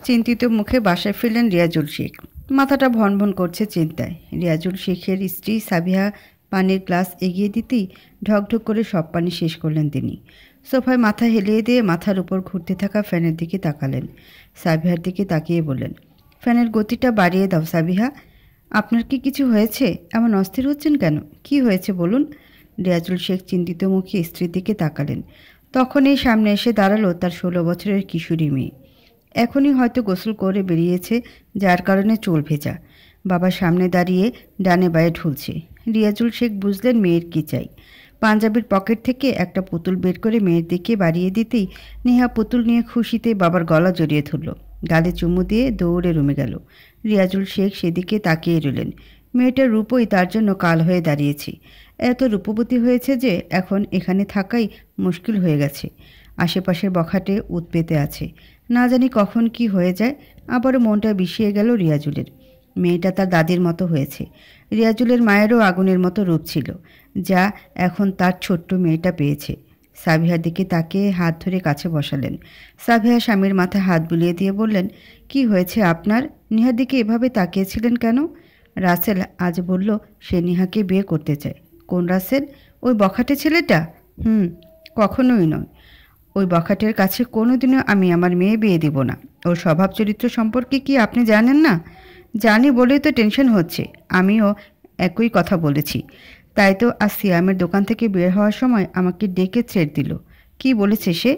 চিন্তিত মুখে বাসায় ফিরলেন রিয়াজুল শেখ। মাথাটা ভনভন করছে চিন্তায়। রিয়াজুল শেখের স্ত্রী সাবিহা পানির গ্লাস এগিয়ে দিতেই ঢকঢক করে সব পানি শেষ করলেন তিনি। সোফায় মাথা হেলিয়ে দিয়ে মাথার উপর ঘুরতে থাকা ফ্যানের দিকে তাকালেন। সাবিহার দিকে তাকিয়ে বললেন, ফ্যানের গতিটা বাড়িয়ে দাও সাবিহা। আপনার কি কিছু হয়েছে? এমন অস্থির হচ্ছেন কেন? কি হয়েছে বলুন? রিয়াজুল শেখ চিন্তিত মুখে স্ত্রীর দিকে তাকালেন। তখনই সামনে এসে দাঁড়ালো তার 16 বছরের কিশোরী মেয়ে। এখনই হয়তো গোসল করে বেরিয়েছে, যার কারণে চুল ভেজা। বাবা সামনে দাঁড়িয়ে ডানে বায়ে ঢুলছে। রিয়াজুল শেখ বুঝলেন মেয়ের কি চাই। পাঞ্জাবির পকেট থেকে একটা পুতুল বের করে মেয়ের দিকে বাড়িয়ে দিতেই নেহা পুতুল নিয়ে খুশিতে বাবার গলা জড়িয়ে ধরল। গালে চুমু দিয়ে দৌড়ে রুমে গেল। রিয়াজুল শেখ সেদিকে তাকিয়ে রইলেন। মেয়েটার রূপই তার জন্য কাল হয়ে দাঁড়িয়েছে। এত রূপবতী হয়েছে যে এখন এখানে থাকাই মুশকিল হয়ে গেছে। আশেপাশের বখাটে উৎপেতে আছে। না জানি কখন কি হয়ে যায়। আবারও মনটা বিষিয়ে গেল রিয়াজুলের। মেয়েটা তার দাদির মতো হয়েছে। রিয়াজুলের মায়েরও আগুনের মতো রূপ ছিল, যা এখন তার ছোট্ট মেয়েটা পেয়েছে। সাবিহার দিকে তাকিয়ে হাত ধরে কাছে বসালেন। সাবিহা স্বামীর মাথায় হাত বুলিয়ে দিয়ে বললেন, কি হয়েছে আপনার? নেহার দিকে এভাবে তাকিয়েছিলেন কেন? রাসেল আজ বলল সে নেহাকে বিয়ে করতে চায়। কোন রাসেল? ওই বখাটে ছেলেটা? কখনোই নয়। ওই বখাটের কাছে কোনোদিনও আমি আমার মেয়ে বিয়ে দিব না। ওর স্বভাব চরিত্র সম্পর্কে কি আপনি জানেন না? জানি বলেই তো টেনশন হচ্ছে। আমিও একই কথা বলেছি। তাই তো আজ সিয়ামের দোকান থেকে বের হওয়ার সময় আমাকে ডেকে ছেড়ে দিল। কি বলেছে সে?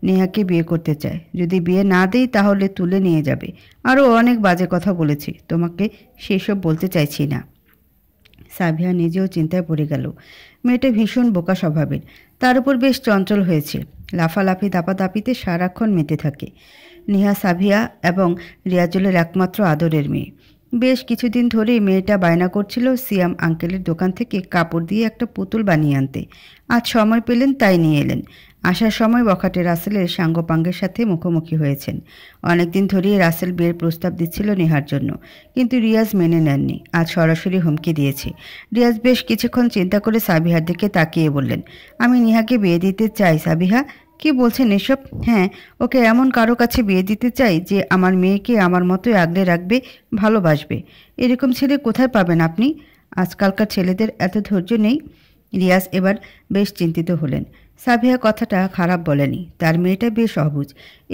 নেহাকে বিয়ে করতে চায়। যদি বিয়ে না দেই তাহলে তুলে নিয়ে যাবে। আরও অনেক বাজে কথা বলেছে। তোমাকে সেসব বলতে চাইছি না। সাবিহা নিজেও চিন্তায় পড়ে গেল। মেয়েটা ভীষণ বোকা স্বভাবের, তার উপর বেশ চঞ্চল হয়েছে। লাফালাফি দাপাদাপিতে সারাক্ষণ মেতে থাকে। নেহা সাবিহা এবং রিয়াজুলের একমাত্র আদরের মেয়ে। বেশ কিছুদিন ধরেই মেয়েটা বায়না করছিল সিয়াম আঙ্কেলের দোকান থেকে কাপড় দিয়ে একটা পুতুল বানিয়ে আনতে। আজ সময় পেলেন, তাই নিয়ে এলেন। আসার সময় বখাটে রাসেলের সাঙ্গপাঙ্গের সাথে মুখোমুখি হয়েছেন। অনেকদিন ধরেই রাসেল বিয়ের প্রস্তাব দিচ্ছিল নেহার জন্য, কিন্তু রিয়াজ মেনে নেননি। আজ সরাসরি হুমকি দিয়েছে। রিয়াজ বেশ কিছুক্ষণ চিন্তা করে সাবিহার দিকে তাকিয়ে বললেন, আমি নেহাকে বিয়ে দিতে চাই। সাবিহা, কি বলছেন এসব? হ্যাঁ, ওকে এমন কারো কাছে বিয়ে দিতে চাই যে আমার মেয়েকে আমার মতোই আগলে রাখবে, ভালোবাসবে। এরকম ছেলে কোথায় পাবেন আপনি? আজকালকার ছেলেদের এত ধৈর্য নেই। রিয়াজ এবার বেশ চিন্তিত হলেন। সাবিহা কথাটা খারাপ বলেনি। তার মেয়েটা বেশ অবুঝ।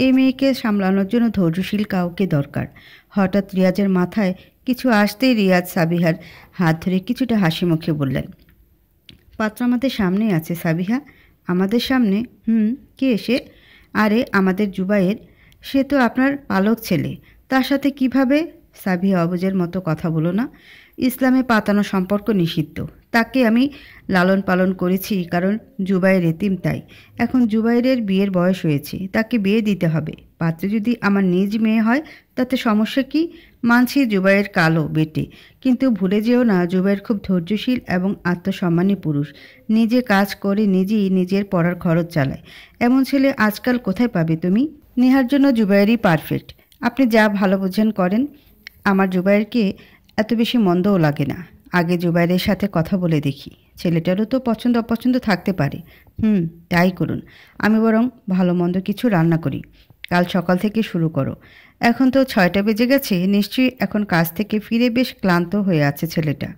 এই মেয়েকে সামলানোর জন্য ধৈর্যশীল কাউকে দরকার। হঠাৎ রিয়াজের মাথায় কিছু আসতেই রিয়াজ সাবিহার হাত ধরে কিছুটা হাসি মুখে বললেন, পাত্র আমাদের সামনেই আছে সাবিহা। আমাদের সামনে? কে এসে? আরে আমাদের জুবাইয়ের। সে তো আপনার পালক ছেলে। তার সাথে কিভাবে? সাবিহা অবুজের মতো কথা বলো না। ইসলামে পাতানো সম্পর্ক নিষিদ্ধ। তাকে আমি লালন পালন করেছি কারণ জুবাইর এতিম, তাই। এখন জুবাইরের বিয়ের বয়স হয়েছে, তাকে বিয়ে দিতে হবে। পাত্রে যদি আমার নিজ মেয়ে হয় তাতে সমস্যা কি? মানছি জুবাইর কালো বেটে, কিন্তু ভুলে যেও না জুবাইর খুব ধৈর্যশীল এবং আত্মসম্মানী পুরুষ। নিজে কাজ করে নিজেই নিজের পড়ার খরচ চালায়। এমন ছেলে আজকাল কোথায় পাবে তুমি? নেহার জন্য জুবাইরই পারফেক্ট। আপনি যা ভালো বোঝেন করেন। আমার জুবাইরকে এত বেশি মন্দও লাগে না। আগে জুবাইরের সাথে কথা বলে দেখি। ছেলেটারও তো পছন্দ অপছন্দ থাকতে পারে। তাই করুন। আমি বরং ভালো মন্দ কিছু রান্না করি। কাল সকাল থেকে শুরু করো। এখন তো 6টা বেজে গেছে। নিশ্চয়ই এখন কাজ থেকে ফিরে বেশ ক্লান্ত হয়ে আছে ছেলেটা।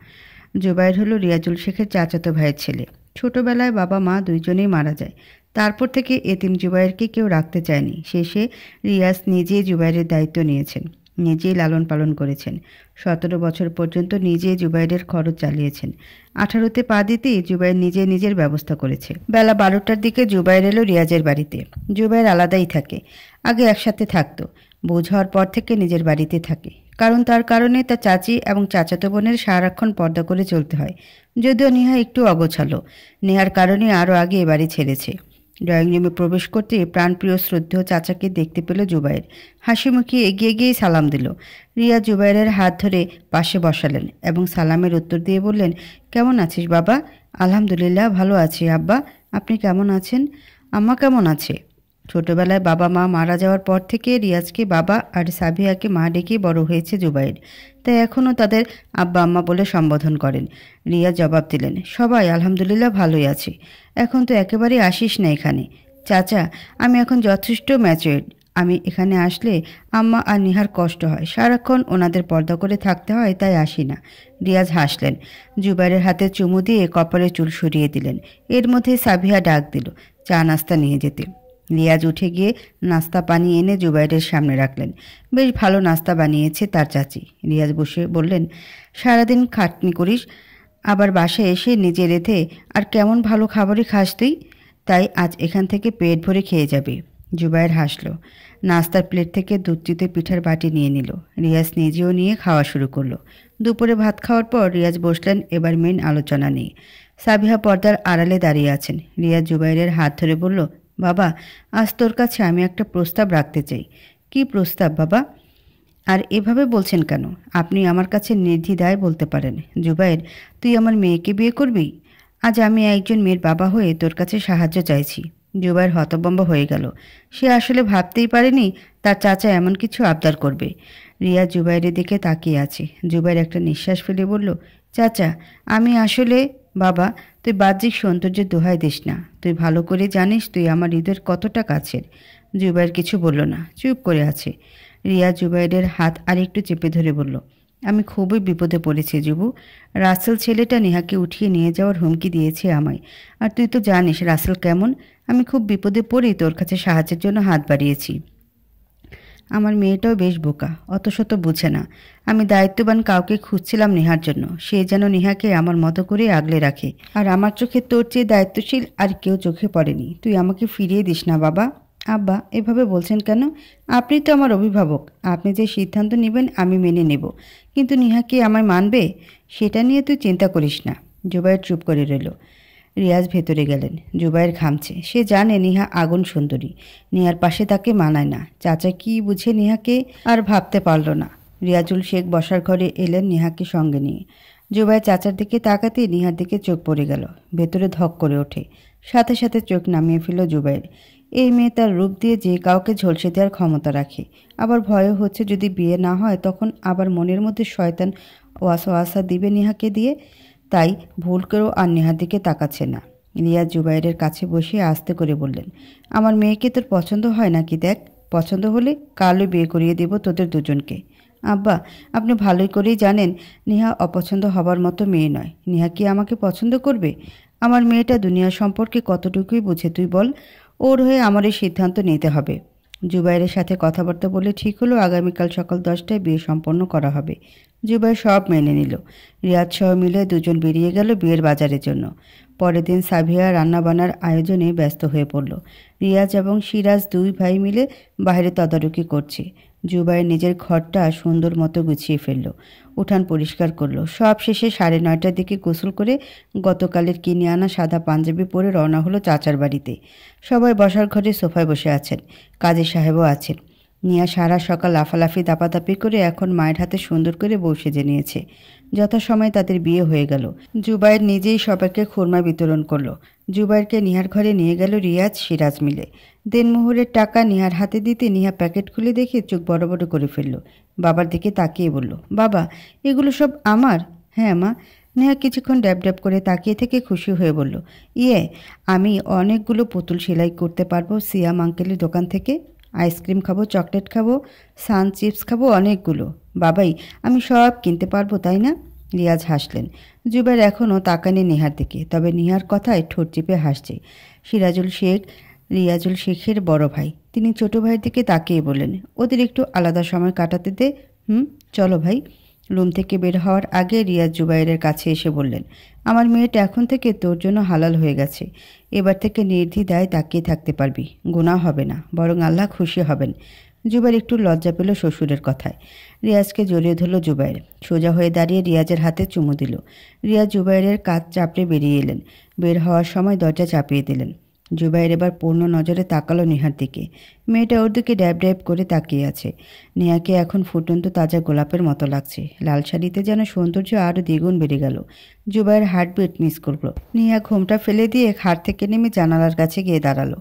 জুবাইর হলো রিয়াজুল শেখের চাচাতো ভাইয়ের ছেলে। ছোটবেলায় বাবা মা দুইজনেই মারা যায়। তারপর থেকে এতিম জুবাইরকে কেউ রাখতে চায়নি। শেষে রিয়াজ নিজেই জুবাইরের দায়িত্ব নিয়েছেন। নিজেই লালন পালন করেছেন। 17 বছর পর্যন্ত নিজেই জুবাইরের খরচ চালিয়েছেন। 18তে পা দিতেই জুবাইর নিজের ব্যবস্থা করেছে। বেলা 12টার দিকে জুবাইর এলো রিয়াজের বাড়িতে। জুবাইর আলাদাই থাকে। আগে একসাথে থাকতো। বোঝ হওয়ার পর থেকে নিজের বাড়িতে থাকে। কারণ তার কারণে তার চাচি এবং চাচাতো বোনের সারাক্ষণ পর্দা করে চলতে হয়। যদিও নেহা একটু অগোছালো। নেহার কারণে আরও আগে এ বাড়ি ছেড়েছে। ড্রয়িং রুমে প্রবেশ করতে প্রাণপ্রিয় শ্রদ্ধেয় চাচাকে দেখতে পেল জুবাইর। হাসি মুখে এগিয়ে গিয়ে সালাম দিল। রিয়া জুবাইরের হাত ধরে পাশে বসালেন এবং সালামের উত্তর দিয়ে বললেন, কেমন আছিস বাবা? আলহামদুলিল্লাহ ভালো আছি আব্বা। আপনি কেমন আছেন? আম্মা কেমন আছে? ছোটবেলায় বাবা মা মারা যাওয়ার পর থেকে রিয়াজকে বাবা আর সাবিহাকে মা ডেকে বড় হয়েছে জুবাইর। তাই এখনও তাদের আব্বা আম্মা বলে সম্বোধন করেন। রিয়াজ জবাব দিলেন, সবাই আলহামদুলিল্লাহ ভালোই আছে। এখন তো একেবারেই আসিস না এখানে। চাচা, আমি এখন যথেষ্ট ম্যাচুয়ার্ড। আমি এখানে আসলে আম্মা আর নিহার কষ্ট হয়, সারাক্ষণ ওনাদের পর্দা করে থাকতে হয়, তাই আসি না। রিয়াজ হাসলেন, জুবাইরের হাতে চুমু দিয়ে কপালে চুল সরিয়ে দিলেন। এর মধ্যে সাবিহা ডাক দিল চা নাস্তা নিয়ে যেতে। রিয়াজ উঠে গিয়ে নাস্তা পানি এনে জুবাইরের সামনে রাখলেন। বেশ ভালো নাস্তা বানিয়েছে তার চাচি। রিয়াজ বসে বললেন, সারাদিন খাটনি করিস, আবার বাসায় এসে নিজে রেঁধে আর কেমন ভালো খাবারই খাস তুই, তাই আজ এখান থেকে পেট ভরে খেয়ে যাবে। জুবাইর হাসল। নাস্তার প্লেট থেকে দুধ চিতে পিঠার বাটি নিয়ে নিল। রিয়াজ নিজেও নিয়ে খাওয়া শুরু করলো। দুপুরে ভাত খাওয়ার পর রিয়াজ বসলেন এবার মেন আলোচনা নিয়ে। সাবিহা পর্দার আড়ালে দাঁড়িয়ে আছেন। রিয়াজ জুবাইরের হাত ধরে বলল, বাবা, আজ তোর কাছে আমি একটা প্রস্তাব রাখতে চাই। কি প্রস্তাব বাবা? আর এভাবে বলছেন কেন? আপনি আমার কাছে নির্দ্বিধায় বলতে পারেন। জুবাইর, তুই আমার মেয়েকে বিয়ে করবি? আজ আমি একজন মেয়ের বাবা হয়ে তোর কাছে সাহায্য চাইছি। জুবাইর হতভম্ব হয়ে গেল। সে আসলে ভাবতেই পারেনি তার চাচা এমন কিছু আবদার করবে। রিয়া জুবাইরের দিকে তাকিয়ে আছে। জুবাইর একটা নিঃশ্বাস ফেলে বলল, চাচা, আমি আসলে বাবা, তুই বাহ্যিক সৌন্দর্যের দোহাই দিস না। তুই ভালো করে জানিস তুই আমার হৃদয়ের কতটা কাছের। জুবাইর কিছু বলল না, চুপ করে আছে। রিয়া জুবাইরের হাত আরেকটু চেপে ধরে বলল, আমি খুবই বিপদে পড়েছি জুবু। রাসেল ছেলেটা নেহাকে উঠিয়ে নিয়ে যাওয়ার হুমকি দিয়েছে আমায়। আর তুই তো জানিস রাসেল কেমন। আমি খুব বিপদে পড়েই তোর কাছে সাহায্যের জন্য হাত বাড়িয়েছি। আমার মেয়েটাও বেশ বোকা, অত শত বুঝে না। আমি দায়িত্ববান কাউকে খুঁজছিলাম নেহার জন্য, সে যেন নেহাকে আমার মতো করে আগলে রাখে। আর আমার চোখে তোর চেয়ে দায়িত্বশীল আর কেউ চোখে পড়েনি। তুই আমাকে ফিরিয়ে দিস না বাবা। আব্বা, এভাবে বলছেন কেন? আপনি তো আমার অভিভাবক। আপনি যে সিদ্ধান্ত নেবেন আমি মেনে নেব, কিন্তু নেহা কি আমায় মানবে সেটা নিয়ে তুই চিন্তা করিস না। জুবাইর চুপ করে রইল। রিয়াজ ভেতরে গেলেন। জুবাইর ঘামছে। সে জানে নেহা আগুন সুন্দরী, নেহার পাশে তাকে মানায় না। চাচা কি বুঝে নেহাকে আর ভাবতে পারল না। রিয়াজুল শেখ বসার ঘরে এলেন নেহাকে সঙ্গে নিয়ে। জুবাইর চাচার দিকে তাকাতেই নেহার দিকে চোখ পড়ে গেল। ভেতরে ধক করে ওঠে। সাথে সাথে চোখ নামিয়ে ফেলল জুবাইর। এই মেয়ে তার রূপ দিয়ে যে কাউকে ঝলসে দেওয়ার ক্ষমতা রাখে। আবার ভয়ও হচ্ছে যদি বিয়ে না হয় তখন আবার মনের মধ্যে শয়তান ওয়াসওয়াসা দিবে নেহাকে দিয়ে। তাই ভুল করেও আর নেহার দিকে তাকাচ্ছে না। রিয়াজ জুবাইরের কাছে বসে আস্তে করে বললেন, আমার মেয়েকে তোর পছন্দ হয় নাকি দেখ। পছন্দ হলে কালই বিয়ে করিয়ে দেব তোদের দুজনকে। আব্বা, আপনি ভালোই করেই জানেন নেহা অপছন্দ হবার মতো মেয়ে নয়। নেহা কি আমাকে পছন্দ করবে? আমার মেয়েটা দুনিয়া সম্পর্কে কতটুকুই বুঝে তুই বল। ওর হয়ে আমার এই সিদ্ধান্ত নিতে হবে। জুবাইরের সাথে কথাবার্তা বলে ঠিক হলো আগামীকাল সকাল 10টায় বিয়ে সম্পন্ন করা হবে। জুবাইর সব মেনে নিল। রিয়াজ সহ মিলে দুজন বেরিয়ে গেল বিয়ের বাজারের জন্য। পরের দিন সাবিয়া রান্নাবান্নার আয়োজনে ব্যস্ত হয়ে পড়ল। রিয়াজ এবং সিরাজ দুই ভাই মিলে বাইরে তদারকি করছে। জুবাইর নিজের ঘরটা সুন্দর মতো গুছিয়ে ফেলল। উঠান পরিষ্কার করলো। সব শেষে 9:30টার দিকে গোসল করে গতকালের কিনে আনা সাদা পাঞ্জাবি পরে রওনা হলো চাচার বাড়িতে। সবাই বসার ঘরে সোফায় বসে আছেন। কাজী সাহেবও আছেন। নিয়া সারা সকাল লাফালাফি দাপাদাপি করে এখন মায়ের হাতে সুন্দর করে বউ সেজে নিয়েছে। যথাসময়ে তাদের বিয়ে হয়ে গেল। জুবাইর নিজেই সবাইকে খুরমা বিতরণ করলো। জুবাইরকে নিহার ঘরে নিয়ে গেল রিয়াজ সিরাজ মিলে। দেনমোহরের টাকা নিহার হাতে দিতে নিহা প্যাকেট খুলে দেখে চোখ বড় বড় করে ফেলল। বাবার দিকে তাকিয়ে বলল, বাবা, এগুলো সব আমার? হ্যাঁ মা। নেহা কিছুক্ষণ ড্যাব ড্যাব করে তাকিয়ে থেকে খুশি হয়ে বলল, ইয়ে, আমি অনেকগুলো পুতুল সেলাই করতে পারবো সিয়াম আঙ্কেলের দোকান থেকে। আইসক্রিম খাবো, চকলেট খাবো, সান চিপস খাবো, অনেকগুলো। বাবাই, আমি সব কিনতে পারবো, তাই না? রিয়াজ হাসলেন। জুবাইর এখনও তাকানি নেহার দিকে, তবে নেহার কথায় ঠোঁট চেপে হাসছে। সিরাজুল শেখ রিয়াজুল শেখের বড় ভাই। তিনি ছোট ভাইয়ের দিকে তাকিয়ে বললেন, ওদের একটু আলাদা সময় কাটাতে দে। চলো ভাই। রুম থেকে বের হওয়ার আগে রিয়াজ জুবাইরের কাছে এসে বললেন, আমার মেয়েটা এখন থেকে তোর জন্য হালাল হয়ে গেছে। এবার থেকে নির্দ্বিধায় তাকিয়ে থাকতে পারবি। গুনাহ হবে না, বরং আল্লাহ খুশি হবেন। জুবাইর একটু লজ্জা পেল শ্বশুরের কথায়। রিয়াজকে জড়িয়ে ধরল জুবাইর। সোজা হয়ে দাঁড়িয়ে রিয়াজের হাতে চুমু দিল। রিয়াজ জুবাইরের কাঁধ চাপড়ে বেরিয়ে এলেন। বের হওয়ার সময় দরজা চাপিয়ে দিলেন। জুবাইর এবার পূর্ণ নজরে তাকালো নেহার দিকে। মেয়েটা ওর দিকে ড্যাব ড্যাব করে তাকিয়ে আছে। নেহাকে এখন ফুটন্ত তাজা গোলাপের মতো লাগছে। লাল শাড়িতে যেন সৌন্দর্য আরও দ্বিগুণ বেড়ে গেল। জুবাইর হার্টবিট মিস করল। নেহা ঘোমটা ফেলে দিয়ে খাট থেকে নেমে জানালার কাছে গিয়ে দাঁড়ালো।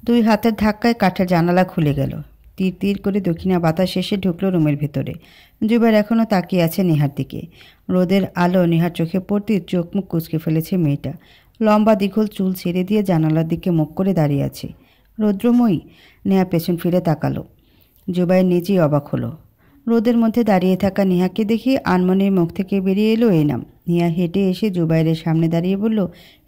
দুই হাতের ধাক্কায় কাঠের জানালা খুলে গেল। তীর তীর করে দক্ষিণা বাতাস এসে ঢুকলো রুমের ভেতরে। জুবাইর এখনও তাকিয়ে আছে নেহার দিকে। রোদের আলো নেহার চোখে পড়তে চোখ মুখ কুঁচকে ফেলেছে মেয়েটা। লম্বা দীঘল চুল ছেড়ে দিয়ে জানালার দিকে মুখ করে দাঁড়িয়ে আছে। রৌদ্রময়ী। নেহা পেছন ফিরে তাকালো। জুবাইর নিজেই অবাক হলো। রোদের মধ্যে দাঁড়িয়ে থাকা নেহাকে দেখে আনমনের মুখ থেকে বেরিয়ে এলো এই নাম। নেহা হেঁটে এসে জুবাইরের সামনে দাঁড়িয়ে বলল,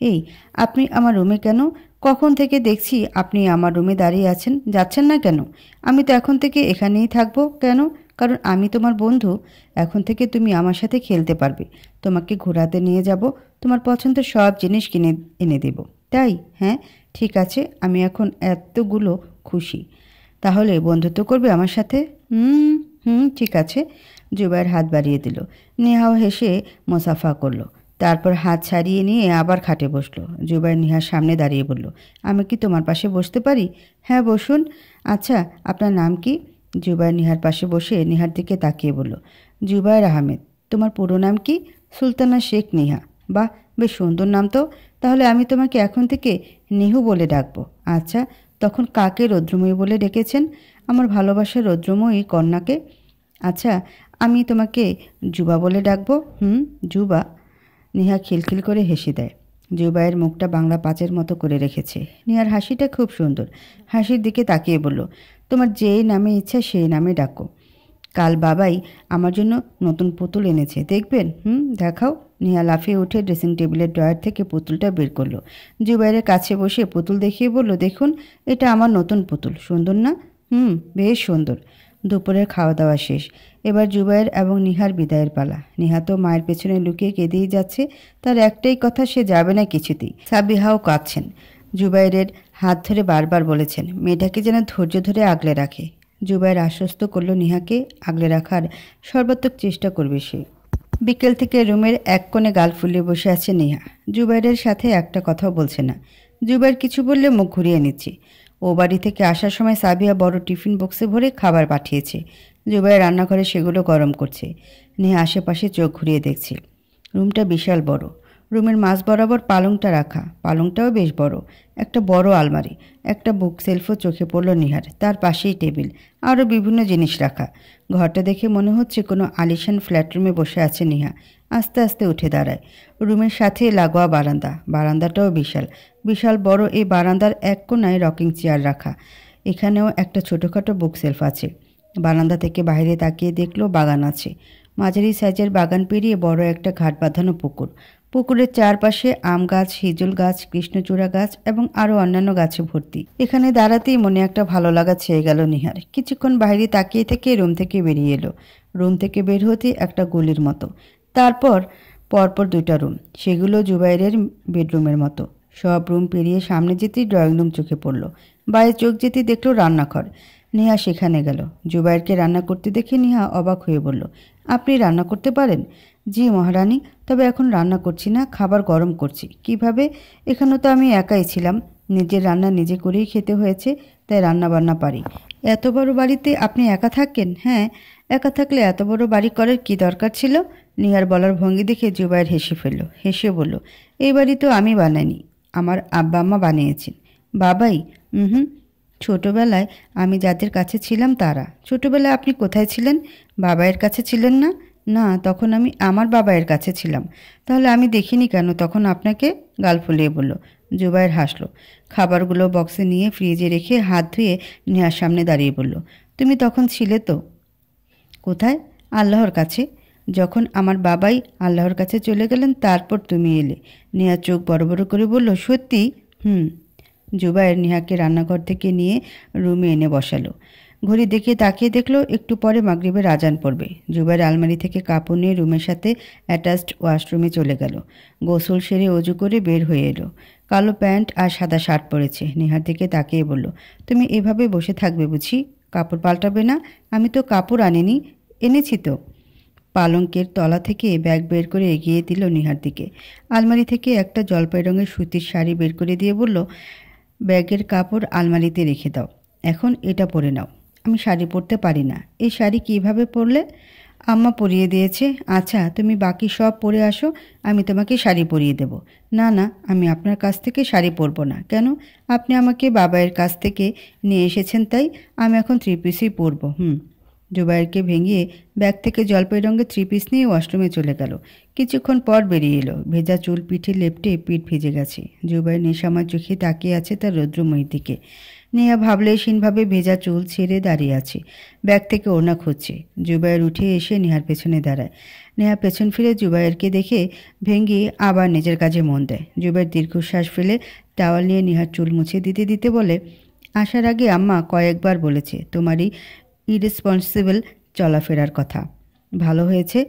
এই আপনি আমার রুমে কেন? কখন থেকে দেখছি আপনি আমার রুমে দাঁড়িয়ে আছেন, যাচ্ছেন না কেন? আমি তো এখন থেকে এখানেই থাকবো। কেন? কারণ আমি তোমার বন্ধু। এখন থেকে তুমি আমার সাথে খেলতে পারবে, তোমাকে ঘোরাতে নিয়ে যাব, তোমার পছন্দের সব জিনিস কিনে এনে দেব। তাই? হ্যাঁ ঠিক আছে, আমি এখন এতগুলো খুশি। তাহলে বন্ধুত্ব করবে আমার সাথে? হুম হুম ঠিক আছে। জুবাইর হাত বাড়িয়ে দিল। নেহাও হেসে মোসাফা করলো। তারপর হাত ছাড়িয়ে নিয়ে আবার খাটে বসলো। জুবাইর নেহার সামনে দাঁড়িয়ে বলল, আমি কি তোমার পাশে বসতে পারি? হ্যাঁ বসুন। আচ্ছা আপনার নাম কি? জুবাইর নেহার পাশে বসে নেহার দিকে তাকিয়ে বলল, জুবাইর আহমেদ। তোমার পুরো নাম কি? সুলতানা শেখ নেহা। বাহ, বেশ সুন্দর নাম তো। তাহলে আমি তোমাকে এখন থেকে নেহু বলে ডাকবো। আচ্ছা, তখন কাকে রৌদ্রময়ী বলে ডেকেছেন? আমার ভালোবাসার রৌদ্রময়ী কন্যাকে। আচ্ছা, আমি তোমাকে জুবা বলে ডাকবো। জুবা। নেহা খিলখিল করে হেসে দেয়। জুবাইয়ের মুখটা বাংলা পাঁচের মতো করে রেখেছে। নেহার হাসিটা খুব সুন্দর। হাসির দিকে তাকিয়ে বলল, তোমার যেই নামে ইচ্ছা সেই নামে ডাকো। কাল বাবাই আমার জন্য নতুন পুতুল এনেছে, দেখবেন? দেখাও। নেহা লাফিয়ে উঠে ড্রেসিং টেবিলের ড্রয়ার থেকে পুতুলটা বের করলো। জুবাইরের কাছে বসে পুতুল দেখিয়ে বলল, দেখুন এটা আমার নতুন পুতুল, সুন্দর না? বেশ সুন্দর। দুপুরের খাওয়া দাওয়া শেষ। এবার জুবাইর এবং নিহার বিদায়ের পালা। নিহা তো মায়ের পেছনে লুকিয়ে কেঁদেই যাচ্ছে। তার একটাই কথা, সে যাবে না কিছুতেই। সাবিহাও কাঁদছেন। জুবাইরের হাত ধরে বারবার বলেছেন মেয়েটাকে যেন ধৈর্য ধরে আগলে রাখে। জুবাইর আশ্বস্ত করল নিহাকে আগলে রাখার সর্বাত্মক চেষ্টা করবে সে। বিকেল থেকে রুমের এক কোণে গাল ফুলিয়ে বসে আছে নেহা। জুবাইরের সাথে একটা কথাও বলছে না। জুবাইর কিছু বললে মুখ ঘুরিয়ে নিচ্ছে। ও বাড়ি থেকে আসার সময় সাবিয়া বড় টিফিন বক্সে ভরে খাবার পাঠিয়েছে। জুবাইর রান্নাঘরে সেগুলো গরম করছে। নেহা আশেপাশে চোখ ঘুরিয়ে দেখছে। রুমটা বিশাল বড়। রুমের মাঝ বরাবর পালংটা রাখা। পালংটাও বেশ বড়। একটা বড় আলমারি, একটা বুক সেলফও চোখে পড়ল নিহার। তার পাশেই টেবিল, আরও বিভিন্ন জিনিস রাখা। ঘরটা দেখে মনে হচ্ছে কোনো আলিশান ফ্ল্যাট রুমে বসে আছে নেহা। আস্তে আস্তে উঠে দাঁড়ায়। রুমের সাথে লাগোয়া বারান্দা। বারান্দাটাও বিশাল। বিশাল বড় এই বারান্দার এক কোণায় রকিং চেয়ার রাখা। এখানেও একটা ছোটোখাটো বুক সেলফ আছে। বারান্দা থেকে বাইরে তাকিয়ে দেখলো বাগান আছে। মাঝারি সাইজের বাগান পেরিয়ে বড় একটা ঘাট বাঁধানো পুকুর। পুকুরের চারপাশে আম গাছ, হিজুল গাছ, কৃষ্ণচূড়া গাছ এবং আরও অন্যান্য গাছে ভর্তি। এখানে দাঁড়াতেই মনে একটা ভালো লাগা ছেয়ে গেল নিহার। কিছুক্ষণ বাইরে তাকিয়ে থেকে রুম থেকে বেরিয়ে এলো। রুম থেকে বের হতে একটা গলির মতো। তারপর পরপর দুইটা রুম, সেগুলো জুবাইরের বেডরুমের মতো। সব রুম পেরিয়ে সামনে যেতেই ড্রয়িং রুম চোখে পড়ল। বাইরে চোখ যেতেই দেখলো রান্নাঘর। নেহা সেখানে গেল। জুবাইরকে রান্না করতে দেখে নেহা অবাক হয়ে বলল, আপনি রান্না করতে পারেন? জি মহারানী, তবে এখন রান্না করছি না, খাবার গরম করছি। কিভাবে? এখানে তো আমি একাই ছিলাম, নিজের রান্না নিজে করেই খেতে হয়েছে, তাই রান্না বান্না পারি। এত বড় বাড়িতে আপনি একা থাকেন? হ্যাঁ, একা থাকলে এত বড় বাড়ি করার কি দরকার ছিল? নিহার বলার ভঙ্গি দেখে জুবাইর হেসে ফেলল। হেসে বলল, এই বাড়ি তো আমি বানাইনি, আমার আব্বা আম্মা বানিয়েছেন। বাবাই? হুম। ছোটবেলায় আমি যাদের কাছে ছিলাম তারা। ছোটবেলায় আপনি কোথায় ছিলেন? বাবাইয়ের কাছে ছিলেন না? না, তখন আমি আমার বাবাইয়ের কাছে ছিলাম। তাহলে আমি দেখিনি কেন তখন আপনাকে? গাল ফুলিয়ে বলল। জুবাইর হাসলো। খাবারগুলো বক্সে নিয়ে ফ্রিজে রেখে হাত ধুয়ে নেহার সামনে দাঁড়িয়ে বলল, তুমি তখন ছিলে তো? কোথায়? আল্লাহর কাছে। যখন আমার বাবাই আল্লাহর কাছে চলে গেলেন তারপর তুমি এলে। নেহা চোখ বড় বড় করে বলল, সত্যি? জুবাইর নেহাকে রান্নাঘর থেকে নিয়ে রুমে এনে বসালো। ঘড়ি দেখে তাকিয়ে দেখলো একটু পরে মাগরিবের আজান পড়বে। জুবাইর আলমারি থেকে কাপড় নিয়ে রুমের সাথে অ্যাটাচড ওয়াশরুমে চলে গেল। গোসল সেরে অজু করে বের হয়ে এলো। কালো প্যান্ট আর সাদা শার্ট পরেছে। নেহার দিকে তাকিয়ে বলল, তুমি এভাবে বসে থাকবে বুঝি? কাপড় পাল্টাবে না? আমি তো কাপড় আনিনি। এনেছি তো। পালঙ্কের তলা থেকে ব্যাগ বের করে এগিয়ে দিল নিহার দিকে। আলমারি থেকে একটা জলপাই রঙের সুতির শাড়ি বের করে দিয়ে বলল, ব্যাগের কাপড় আলমারিতে রেখে দাও, এখন এটা পরে নাও। আমি শাড়ি পরতে পারি না। এই শাড়ি কিভাবে পরলে? আম্মা পরিয়ে দিয়েছে। আচ্ছা, তুমি বাকি সব পরে আসো, আমি তোমাকে শাড়ি পরিয়ে দেব। না না, আমি আপনার কাছ থেকে শাড়ি পরবো না। কেন? আপনি আমাকে বাবাইয়ের কাছ থেকে নিয়ে এসেছেন, তাই আমি এখন থ্রি পিসই পরবো। জুবাইরকে ভেঙিয়ে ব্যাগ থেকে জলপাই রঙের থ্রি পিস নিয়ে ওয়াশরুমে চলে গেল। কিছুক্ষণ পর বেরিয়ে এলো। ভেজা চুল পিঠে লেপটে পিঠ ভিজে গেছে। জুবাইর নেশামার চোখে তাকিয়ে আছে তার রৌদ্রময়ীর দিকে। নেহা ভাবলেশীনভাবে ভেজা চুল ছেড়ে দাঁড়িয়ে আছে। ব্যাগ থেকে ওড়না খুঁজছে। জুবায়ের উঠে এসে নেহার পেছনে দাঁড়ায়। নেহা পেছন ফিরে জুবায়েরকে দেখে ভেঙে আবার নিজের কাজে মন দেয়। জুবায়ের দীর্ঘশ্বাস ফেলে টাওয়াল নিয়ে নেহার চুল মুছে দিতে দিতে বলে, আসার আগে আম্মা কয়েকবার বলেছে তোমারই ইরেসপন্সিবল চলাফেরার কথা। ভালো হয়েছে।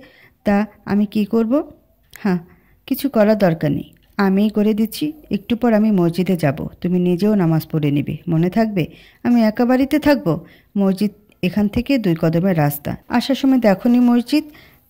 তা আমি কি করব? হ্যাঁ, কিছু করার দরকার নেই, আমিই করে দিচ্ছি। একটু পর আমি মসজিদে যাব, তুমি নিজেও নামাজ পড়ে নিবে, মনে থাকবে? আমি একা বাড়িতে থাকবো? মসজিদ এখান থেকে 2 কদমের রাস্তা। আসার সময় দেখোনি মসজিদ?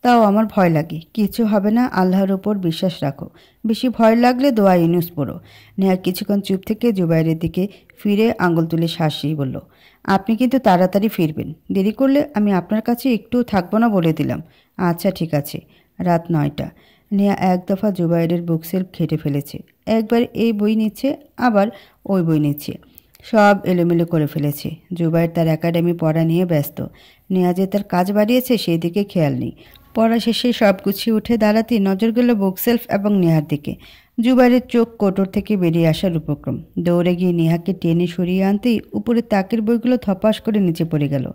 তাও আমার ভয় লাগে। কিছু হবে না, আল্লাহর ওপর বিশ্বাস রাখো। বেশি ভয় লাগলে দোয়া ইউনুস পড়ো। নেহা কিছুক্ষণ চুপ থেকে জুবাইরের দিকে ফিরে আঙুল তুলে শাসিয়ে বলল, আপনি কিন্তু তাড়াতাড়ি ফিরবেন। দেরি করলে আমি আপনার কাছে একটুও থাকবো না বলে দিলাম। আচ্ছা ঠিক আছে। রাত 9টা। নেহা এক দফা জুবাইরের বুক সেলফ ঘেঁটে ফেলেছে। একবার এই বই নিচ্ছে, আবার ওই বই নিচ্ছে, সব এলোমেলো করে ফেলেছে। জুবাইর তার একাডেমি পড়া নিয়ে ব্যস্ত। নেহা যে তার কাজ বাড়িয়েছে সেই দিকে খেয়াল নেই। পড়া শেষে সব গুছিয়ে উঠে দাঁড়াতেই নজর গেল বুক সেলফ এবং নেহার দিকে। জুবাইরের চোখ কোটর থেকে বেরিয়ে আসার উপক্রম। দৌড়ে গিয়ে নেহাকে টেনে সরিয়ে আনতেই উপরে তাকের বইগুলো থপাস করে নিচে পড়ে গেল।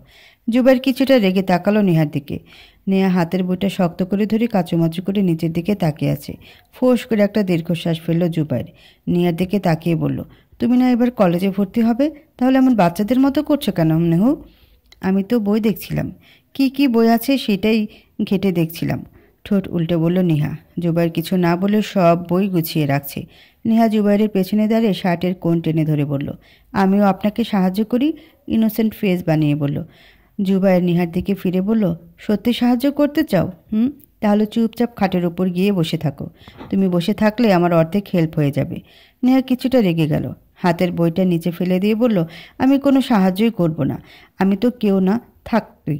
জুবাইর কিছুটা রেগে তাকালো নেহার দিকে। নেহা হাতের বইটা শক্ত করে ধরে কাচুমাচু করে নিচের দিকে তাকিয়ে আছে। ফোঁস করে একটা দীর্ঘশ্বাস ফেলল জুবাইর। নেহার দিকে তাকিয়ে বলল, তুমি না এবার কলেজে ভর্তি হবে? তাহলে এমন বাচ্চাদের মতো করছো কেন নেহু? আমি তো বই দেখছিলাম। কি কি বই আছে সেটাই ঘেটে দেখছিলাম। ঠোঁট উল্টে বলল নেহা। জুবাইর কিছু না বলে সব বই গুছিয়ে রাখছে। নেহা জুবাইরের পেছনে দাঁড়িয়ে শার্টের কোণ টেনে ধরে বলল, আমিও আপনাকে সাহায্য করি। ইনোসেন্ট ফেস বানিয়ে বলল। জুবাইর নেহার দিকে ফিরে বলল, সত্যি সাহায্য করতে চাও? তাহলে চুপচাপ খাটের ওপর গিয়ে বসে থাকো। তুমি বসে থাকলে আমার অর্ধেক হেল্প হয়ে যাবে। নেহা কিছুটা রেগে গেল। হাতের বইটা নিচে ফেলে দিয়ে বলল, আমি কোনো সাহায্যই করব না। আমি তো কেউ না, থাক তুই।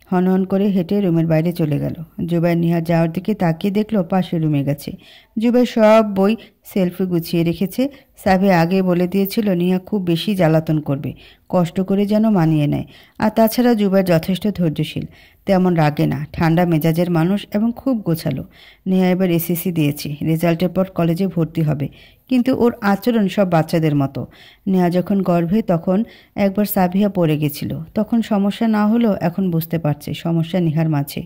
হনহন করে হেঁটে রুমের বাইরে চলে গেল। জুবাইর নিহার যাওয়ার দিকে তাকিয়ে দেখলো পাশের রুমে গেছে। জুবাইর সব বই সেলফে গুছিয়ে রেখেছে। সাবি আগে বলে দিয়েছিল নিহা খুব বেশি জ্বালাতন করবে, কষ্ট করে যেন মানিয়ে নেয়। আর তাছাড়া জুবাইর যথেষ্ট ধৈর্যশীল, তেমন রাগে না, ঠান্ডা মেজাজের মানুষ এবং খুব গোছালো। নেহা এবার এসএসসি দিয়েছে, রেজাল্টের পর কলেজে ভর্তি হবে। কিন্তু ওর আচরণ সব বাচ্চাদের মতো। নেহা যখন গর্ভে তখন একবার সাবিহা পড়ে গেছিল, তখন সমস্যা না হলেও এখন বুঝতে পারছে সমস্যা নেহার মাঝে।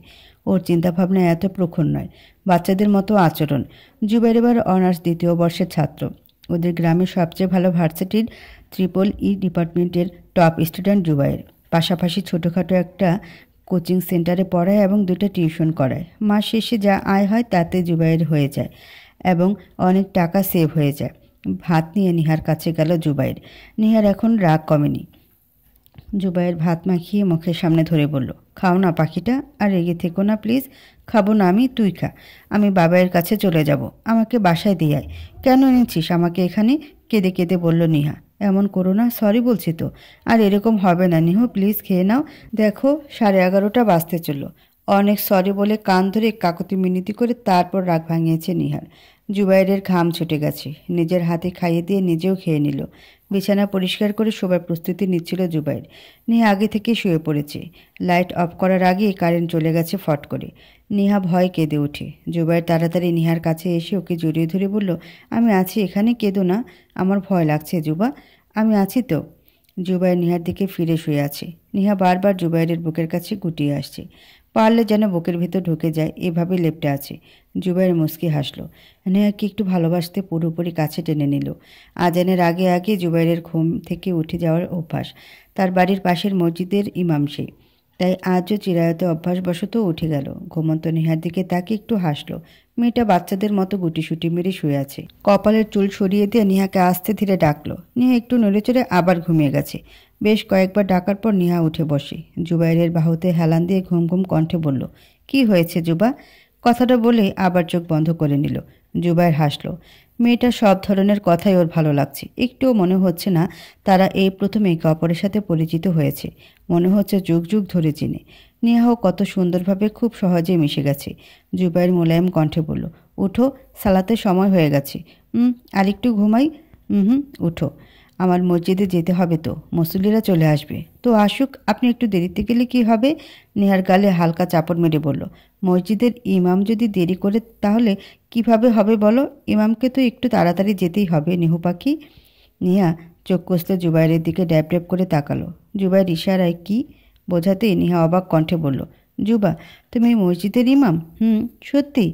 ওর চিন্তাভাবনা এত প্রখর নয়, বাচ্চাদের মতো আচরণ। জুবাইর এবার অনার্স 2য় বর্ষের ছাত্র। ওদের গ্রামের সবচেয়ে ভালো ভার্সিটির EEE ডিপার্টমেন্টের টপ স্টুডেন্ট জুবাইর। পাশাপাশি ছোটোখাটো একটা কোচিং সেন্টারে পড়ায় এবং 2টা টিউশন করায়। মাস শেষে যা আয় হয় তাতে জুবাইর হয়ে যায় এবং অনেক টাকা সেভ হয়ে যায়। ভাত নিয়ে নিহার কাছে গেল জুবাইর। নিহার এখন রাগ কমেনি। জুবাইর ভাত মাখিয়ে মুখের সামনে ধরে বলল, খাও না পাখিটা, আর রেগে থেকো না প্লিজ। খাবো না আমি, তুই খা। আমি বাবাইয়ের কাছে চলে যাব, আমাকে বাসায় দিয়ে আয়। কেন এনেছিস আমাকে এখানে? কেঁদে কেঁদে বলল নিহা। এমন করো না, সরি বলছি তো। আর এরকম হবে না নিহু, প্লিজ খেয়ে নাও। দেখো 11:30 বাজতে চলল। অনেক সরি বলে কান ধরে কাকতি মিনতি করে তারপর রাগ ভাঙিয়েছে নিহার। জুবাইরের ঘাম ছুটে গেছে। নিজের হাতে খাইয়ে দিয়ে নিজেও খেয়ে নিল। বিছানা পরিষ্কার করে শোবার প্রস্তুতি নিচ্ছিল জুবাইর। নেহা আগে থেকে শুয়ে পড়েছে। লাইট অফ করার আগেই কারেন্ট চলে গেছে ফট করে। নেহা ভয় কেঁদে ওঠে। জুবাইর তাড়াতাড়ি নেহার কাছে এসে ওকে জড়িয়ে ধরে বলল, আমি আছি এখানে, কেঁদো না। আমার ভয় লাগছে জুবা, আমি আছি তো। জুবাইর নেহার দিকে ফিরে শুয়ে আছে। নেহা বারবার জুবাইরের বুকের কাছে গুটিয়ে আসছে। পারলে যেন বুকের ভিতর ঢুকে যায়, এভাবে লেপ্টে আছে। জুবাইর মুচকি হাসল। নেহাকে একটু ভালোবাসতে পুরোপুরি কাছে টেনে নিল। আজানের আগে আগে জুবাইরের ঘুম থেকে উঠে যাওয়ার অভ্যাস। তার বাড়ির পাশের মসজিদের ইমাম সে, তাই আজও চিরায়তে অভ্যাসবশত উঠে গেল। ঘুমন্ত নেহার দিকে তাকে একটু হাসল। মেয়েটা বাচ্চাদের মতো গুটিসুটি মেরে শুয়ে আছে। কপালের চুল সরিয়ে দিয়ে নেহাকে আস্তে ধীরে ডাকলো। নেহা একটু নড়েচড়ে আবার ঘুমিয়ে গেছে। বেশ কয়েকবার ডাকার পর নেহা উঠে বসে। জুবাইরের বাহুতে হেলান দিয়ে ঘুম ঘুম কণ্ঠে বলল, কি হয়েছে জুবা? কথাটা বলে আবার চোখ বন্ধ করে নিল। জুবাইর হাসলো। মেয়েটা সব ধরনের কথাই ওর ভালো লাগছে। একটুও মনে হচ্ছে না তারা এই প্রথম একে অপরের সাথে পরিচিত হয়েছে। মনে হচ্ছে যুগ যুগ ধরে চিনে। নেহাও কত সুন্দরভাবে খুব সহজে মিশে গেছে। জুবাইর মোলায়েম কণ্ঠে বলল, উঠো, সালাতের সময় হয়ে গেছে। আর একটু ঘুমাই। উঠো, আমার মসজিদে যেতে হবে তো, মুসল্লিরা চলে আসবে। তো আসুক, আপনি একটু দেরিতে গেলে কি হবে? নেহার গালে হালকা চাপড় মেরে বলল, মসজিদের ইমাম যদি দেরি করে তাহলে কিভাবে হবে বলো? ইমামকে তো একটু তাড়াতাড়ি যেতেই হবে নেহু পাখি। নেহা চোখ কষলে জুবাইরের দিকে ড্যাব ড্যাব করে তাকালো। জুবাইর ইশারায় কি বোঝাতেই নেহা অবাক কণ্ঠে বলল, জুবা, তুমি এই মসজিদের ইমাম? সত্যি?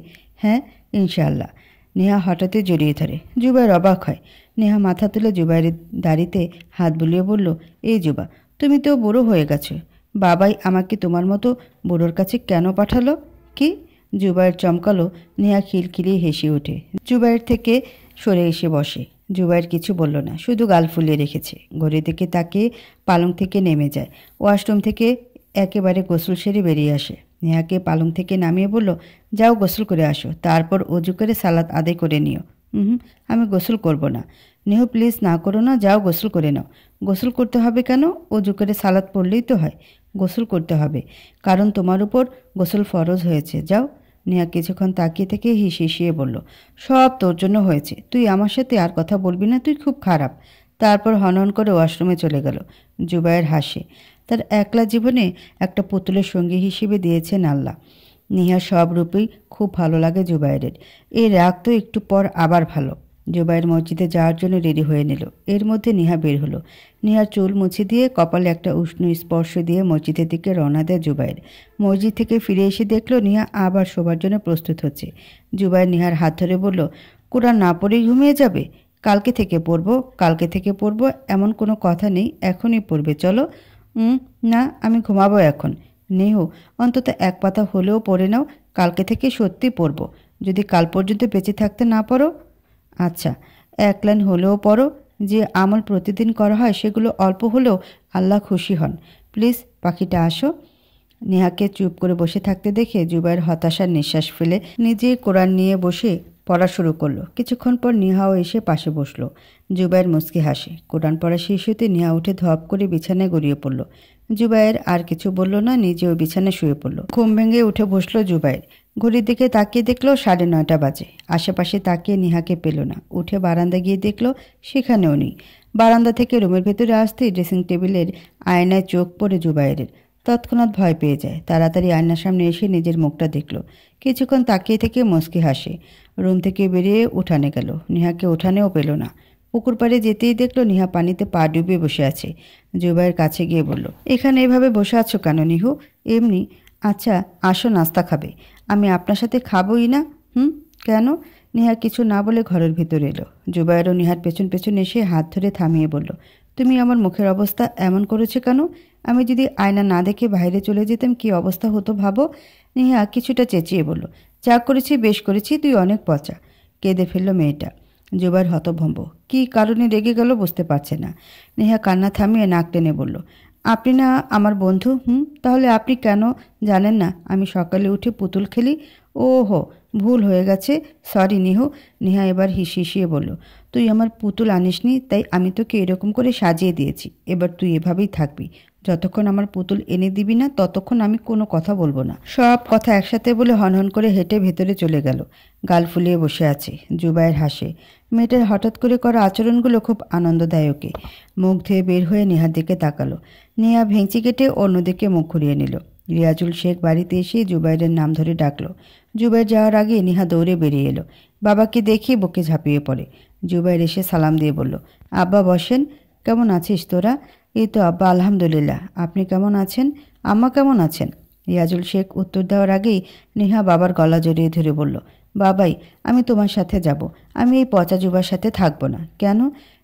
হ্যাঁ, ইনশাআল্লাহ। নেহা হঠাৎই জড়িয়ে ধরে। জুবাইর অবাক হয়। নেহা মাথা তুলে জুবাইরের দাড়িতে হাত বুলিয়ে বলল, এই জুবা, তুমি তো বুড়ো হয়ে গেছো। বাবাই আমাকে তোমার মতো বুড়োর কাছে কেন পাঠালো? কি? জুবাইর চমকালো। নেহা খিলখিলিয়ে হেসে ওঠে। জুবাইর থেকে সরে এসে বসে। জুবাইর কিছু বলল না, শুধু গাল ফুলিয়ে রেখেছে। ঘড়ির দিকে তাকে পালং থেকে নেমে যায়। ওয়াশরুম থেকে একেবারে গোসল সেরে বেরিয়ে আসে। নেহাকে পালং থেকে নামিয়ে বলল, যাও গোসল করে আসো, তারপর অজু করে সালাত আদায় করে নিও। আমি গোসল করব না। নেহ, প্লিজ না করো না, যাও গোসল করে নাও। গোসল করতে হবে কেন? অজু করে সালাত পড়লেই তো হয়। গোসল করতে হবে, কারণ তোমার উপর গোসল ফরজ হয়েছে। যাও। নেহা কিছুক্ষণ তাকিয়ে থেকে হিসিয়ে বলল, সব তোর জন্য হয়েছে, তুই আমার সাথে আর কথা বলবি না, তুই খুব খারাপ। তারপর হনহন করে ওয়াশরুমে চলে গেল। জুবাইর হাসে। তার একলা জীবনে একটা পুতুলের সঙ্গী হিসেবে দিয়েছেন আল্লাহ। নেহার সব রূপেই খুব ভালো লাগে জুবাইরের। এই রাগ তো একটু পর আবার ভালো। জুবাইর মসজিদে যাওয়ার জন্য রেডি হয়ে নিল। এর মধ্যে নেহা বের হলো। নেহার চুল মুছে দিয়ে কপালে একটা উষ্ণ স্পর্শ দিয়ে মসজিদের দিকে রওনা দেয় জুবাইর। মসজিদ থেকে ফিরে এসে দেখলো নেহা আবার শোবার জন্য প্রস্তুত হচ্ছে। জুবাইর নেহার হাত ধরে বলল, কোরআন না পড়েই ঘুমিয়ে যাবে? কালকে থেকে পড়বো এমন কোনো কথা নেই, এখনই পড়বে, চলো। না, আমি ঘুমাবো এখন। নেহু, অন্তত এক পাতা হলেও পড়ে নাও, কালকে থেকে সত্যি পড়ব। যদি কাল পর্যন্ত বেঁচে থাকতে না পারো? আচ্ছা, এক লাইন হলেও পড়ো। যে আমল প্রতিদিন করা হয় সেগুলো অল্প হলেও আল্লাহ খুশি হন। প্লিজ, পাখিটা আসো। নেহাকে চুপ করে বসে থাকতে দেখে জুবাইর হতাশার নিঃশ্বাস ফেলে নিজে কোরআন নিয়ে বসে পড়া শুরু করলো। কিছুক্ষণ পর নেহাও এসে পাশে বসলো। জুবাইর মুচকি হাসে। কোরআন পড়া শেষ হতে নেহা উঠে ধপ করে বিছানায় গড়িয়ে পড়ল। জুবাইর আর কিছু বলল না, নিজেও বিছানায় শুয়ে পড়ল। ঘুম ভেঙে উঠে বসলো জুবাইর। ঘড়ির দিকে তাকিয়ে দেখলো 9:30 বাজে। আশেপাশে তাকিয়ে নেহাকে পেল না। উঠে বারান্দা গিয়ে দেখলো সেখানেও নেই। বারান্দা থেকে রুমের ভেতরে আসতেই ড্রেসিং টেবিলের আয়নায় চোখ পড়ে জুবাইরের। তৎক্ষণাৎ ভয় পেয়ে যায়। তাড়াতাড়ি আয়নার সামনে এসে নিজের মুখটা দেখল। কিছুক্ষণ তাকিয়ে থেকে মুচকি হাসে। রুম থেকে বেরিয়ে উঠানে গেল। নেহাকে উঠানেও পেল না। পুকুর পাড়ে যেতেই দেখলো নেহা পানিতে পা ডুবিয়ে বসে আছে। জুবাইর কাছে গিয়ে বলল, এখানে এভাবে বসে আছো কেন নিহু? এমনি। আচ্ছা, আসো, নাস্তা খাবে। আমি আপনার সাথে খাবোই না। কেন? নেহা কিছু না বলে ঘরের ভিতর এলো। জুবাইরও নেহার পেছন পেছন এসে হাত ধরে থামিয়ে বলল, তুমি আমার মুখের অবস্থা এমন করেছো কেন? আমি যদি আয়না না দেখে বাইরে চলে যেতাম কি অবস্থা হতো ভাবো। নেহা কিছুটা চেঁচিয়ে বলল, যা করেছি বেশ করেছি, তুই অনেক পচা। কেঁদে ফেলল মেয়েটা। জুবাইর হতভম্ব। কী কারণে রেগে গেল বুঝতে পারছে না। নেহা কান্না থামিয়ে নাক টেনে বলল, আপনি না আমার বন্ধু? তাহলে আপনি কেন জানেন না আমি সকালে উঠে পুতুল খেলি? ওহো, ভুল হয়ে গেছে, সরি নিহু। নেহা এবার হিসিয়ে বলল, তুই আমার পুতুল আনিসনি, তাই আমি তোকে এরকম করে সাজিয়ে দিয়েছি। এবার তুই এভাবেই থাকবি। যতক্ষণ আমার পুতুল এনে দিবি না ততক্ষণ আমি কোনো কথা বলবো না। সব কথা একসাথে বলে হনহন করে হেঁটে ভেতরে চলে গেল। গাল ফুলিয়ে বসে আছে। জুবাইর হাসে। মেয়েটার হঠাৎ করে করা আচরণগুলো খুব আনন্দদায়কে। মুখ ধুয়ে বের হয়ে নেহার দিকে তাকালো। নেহা ভেঙচি কেটে অন্যদিকে মুখ ঘুরিয়ে নিল। রিয়াজুল শেখ বাড়িতে এসে জুবাইরের নাম ধরে ডাকলো। জুবাইর যাওয়ার আগে নেহা দৌড়ে বেরিয়ে এলো। বাবাকে দেখে বুকে ঝাঁপিয়ে পড়ে। জুবাইর এসে সালাম দিয়ে বলল, আব্বা বসেন। কেমন আছিস তোরা? এই তো আব্বা, আলহামদুলিল্লাহ। আপনি কেমন আছেন? আম্মা কেমন আছেন? রিয়াজুল শেখ উত্তর দেওয়ার আগেই নেহা বাবার গলা জড়িয়ে ধরে বলল, বাবাই, আমি তোমার সাথে যাব। আমি এই পচা যুবার সাথে থাকবো না। কেন?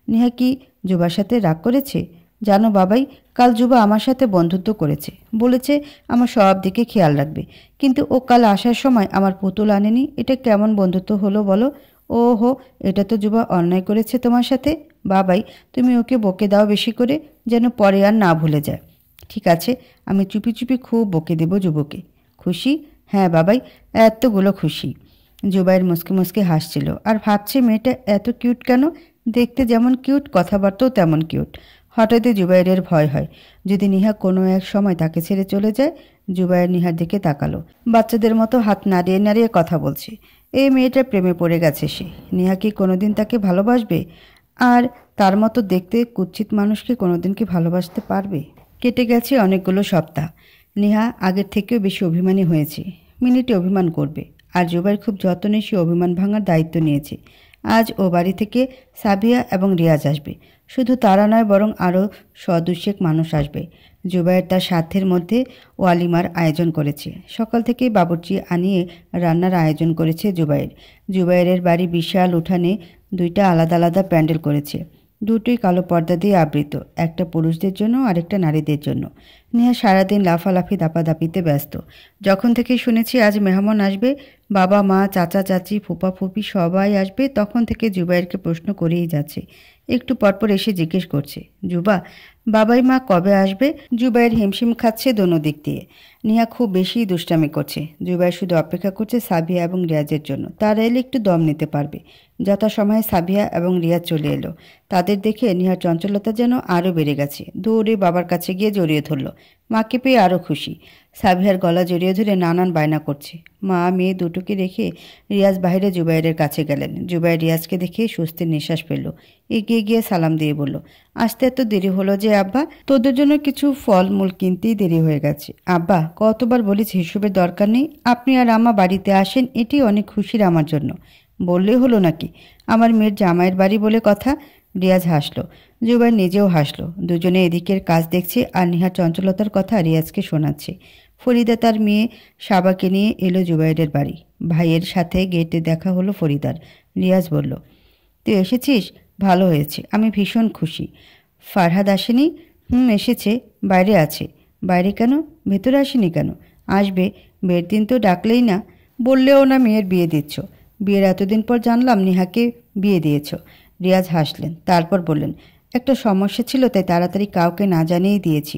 নেহা কি যুবার সাথে রাগ করেছে? জানো বাবাই, কাল যুবা আমার সাথে বন্ধুত্ব করেছে। বলেছে আমার সব দিকে খেয়াল রাখবে। কিন্তু ও কাল আসার সময় আমার পুতুল আনেনি। এটা কেমন বন্ধুত্ব হলো বলো? ওহো, এটা তো যুবা অন্যায় করেছে তোমার সাথে। বাবাই, তুমি ওকে বকে দাও বেশি করে, যেন পরে আর না ভুলে যায়। ঠিক আছে, আমি চুপি চুপি খুব বকে দেব যুবকে। খুশি? হ্যাঁ বাবাই, এতগুলো খুশি। জুবাইর মুসকে মুসকে হাসছিল আর ভাবছে মেয়েটা এত কিউট কেন? দেখতে যেমন কিউট, কথাবার্তাও তেমন কিউট। হঠাৎই জুবাইরের ভয় হয় যদি নেহা কোনো এক সময় তাকে ছেড়ে চলে যায়। জুবাইর নেহার দিকে তাকালো। বাচ্চাদের মতো হাত নাড়িয়ে নাড়িয়ে কথা বলছে। এই মেয়েটা প্রেমে পড়ে গেছে সে। নেহা কি কোনোদিন তাকে ভালোবাসবে? আর তার মতো দেখতে কুৎসিত মানুষকে কোনোদিন কি ভালোবাসতে পারবে? কেটে গেছে অনেকগুলো সপ্তাহ। নেহা আগের থেকেও বেশি অভিমানী হয়েছে। মিনিটে অভিমান করবে। আর জুবাইর খুব যত্নে সে অভিমান ভাঙার দায়িত্ব নিয়েছে। আজ ও বাড়ি থেকে সাবিয়া এবং রিয়াজ আসবে। শুধু তারা নয়, বরং আরও সদুশেক মানুষ আসবে। জুবায়ের তার সাধ্যের মধ্যে ওয়ালিমার আয়োজন করেছে। সকাল থেকেই বাবুর্চি আনিয়ে রান্নার আয়োজন করেছে জুবায়ের। জুবায়েরের বাড়ি বিশাল উঠানে দুইটা আলাদা আলাদা প্যান্ডেল করেছে। দুটোই কালো পর্দা দিয়ে আবৃত, একটা পুরুষদের জন্য আরেকটা নারীদের জন্য। নেহা সারাদিন লাফালাফি দাপাদাপিতে ব্যস্ত। যখন থেকে শুনেছি আজ মেহমান আসবে, বাবা মা চাচা চাচি ফুপা ফুপি সবাই আসবে, তখন থেকে জুবায়েরকে প্রশ্ন করেই যাচ্ছে। একটু পরপর এসে জিজ্ঞেস করছে, জুবা বাবাই মা কবে আসবে? জুবায়ের হিমশিম খাচ্ছে দোনো দিক দিয়ে। নিহা খুব বেশি দুষ্টামি করছে। জুবায়ের শুধু অপেক্ষা করছে সাবিয়া এবং রিয়াজের জন্য। তারা এলে একটু দম নিতে পারবে। যথাসময়ে সাবিয়া এবং রিয়াজ চলে এলো। তাদের দেখে নিহার চঞ্চলতা যেন আরও বেড়ে গেছে। দৌড়ে বাবার কাছে গিয়ে জড়িয়ে ধরল। মাকে পেয়ে আরও খুশি। সাবিয়ার গলা জড়িয়ে ধরে নানান বায়না করছে। মা মেয়ে দুটোকে রেখে রিয়াজ বাইরে জুবায়েরের কাছে গেলেন। জুবায়ের রিয়াজকে দেখে স্বস্তির নিঃশ্বাস ফেলল। এগিয়ে গিয়ে সালাম দিয়ে বলল, আসতে এত দেরি হলো যে আব্বা? তোদের জন্য কিছু ফলমূল কিনতেই দেরি হয়ে গেছে। আব্বা কতবার বলেছি হিসেবের দরকার নেই, আপনি আর আম্মা বাড়িতে আসেন, এটি অনেক খুশির আমার জন্য। বললেই হলো নাকি? আমার মেয়ের জামাইয়ের বাড়ি বলে কথা। রিয়াজ হাসলো। জুবায়ের নিজেও হাসলো। দুজনে এদিকের কাজ দেখছে আর নিহার চঞ্চলতার কথা রিয়াজকে শোনাচ্ছে। ফরিদা তার মেয়ে সাবাকে নিয়ে এলো জুবায়েরের বাড়ি। ভাইয়ের সাথে গেটে দেখা হলো ফরিদার। রিয়াজ বলল, তুই এসেছিস? ভালো হয়েছে, আমি ভীষণ খুশি। ফারহাদ আসেনি? এসেছে, বাইরে আছে। বাইরে কেন? ভেতরে আসেনি কেন? আসবে, বিয়ের দিন তো ডাকলেই না। বললেও না মেয়ের বিয়ে দিচ্ছ। বিয়ের এতদিন পর জানলাম নেহাকে বিয়ে দিয়েছ। রিয়াজ হাসলেন, তারপর বললেন, একটা সমস্যা ছিল তাই তাড়াতাড়ি কাউকে না জানিয়েই দিয়েছি।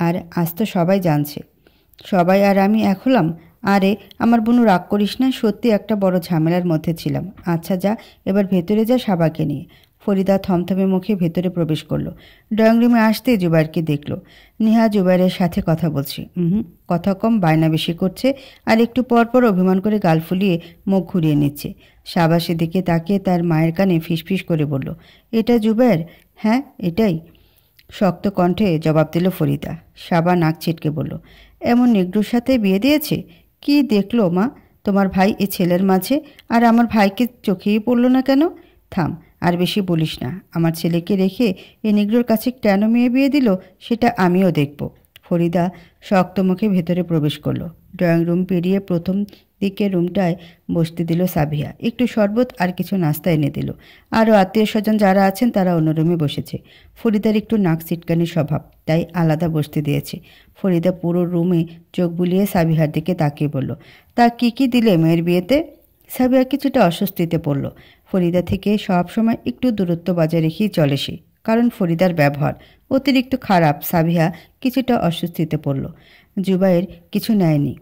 আর আজ তো সবাই জানছে। সবাই আর আমি এক হলাম? আরে আমার বোনু, রাগ করিস না, সত্যি একটা বড় ঝামেলার মধ্যে ছিলাম। আচ্ছা যা, এবার ভেতরে যা সাবাকে নিয়ে। ফরিদা থমথমে মুখে ভেতরে প্রবেশ করলো। ড্রয়িং রুমে আসতে জুবায়েরকে দেখল। নেহা জুবায়েরের সাথে কথা বলছে। কথা কম, বায়না বেশি করছে, আর একটু পর পর অভিমান করে গাল ফুলিয়ে মুখ ঘুরিয়ে নিচ্ছে। সাবা সেদিকে তাকিয়ে তার মায়ের কানে ফিসফিস করে বলল, এটা জুবায়ের? হ্যাঁ এটাই, শক্ত কণ্ঠে জবাব দিল ফরিদা। সাবা নাক ছিটকে বলল, এমন নিগ্রোর সাথে বিয়ে দিয়েছে? কি দেখলো মা তোমার ভাই এ ছেলের মাঝে? আর আমার ভাইকে চোখেই পড়ল না কেন? থাম, আর বেশি বলিস না। আমার ছেলেকে রেখে এ নিগ্রোর কাছে কেন মেয়ে বিয়ে দিল সেটা আমিও দেখব। ফরিদা শক্ত মুখে ভেতরে প্রবেশ করলো। ড্রয়িং রুম পেরিয়ে প্রথম দিকে রুমটায় বসতে দিল সাবিয়া। একটু শরবত আর কিছু নাস্তা এনে দিল। আরও আত্মীয় স্বজন যারা আছেন তারা অন্য রুমে বসেছে। ফরিদার একটু নাক সিটকানির স্বভাব, তাই আলাদা বসতে দিয়েছে। ফরিদা পুরো রুমে চোখ বুলিয়ে সাবিহার দিকে তাকিয়ে বলল, তা কি কি দিলে মেয়ের বিয়েতে? সাবিয়া কিছুটা অস্বস্তিতে পড়ল। ফরিদা থেকে সব সময় একটু দূরত্ব বজায় রেখেই চলে সে, কারণ ফরিদার ব্যবহার অতিরিক্ত খারাপ। সাবিহা কিছুটা অস্বস্তিতে পড়ল। জুবায়ের কিছু নেয়নি।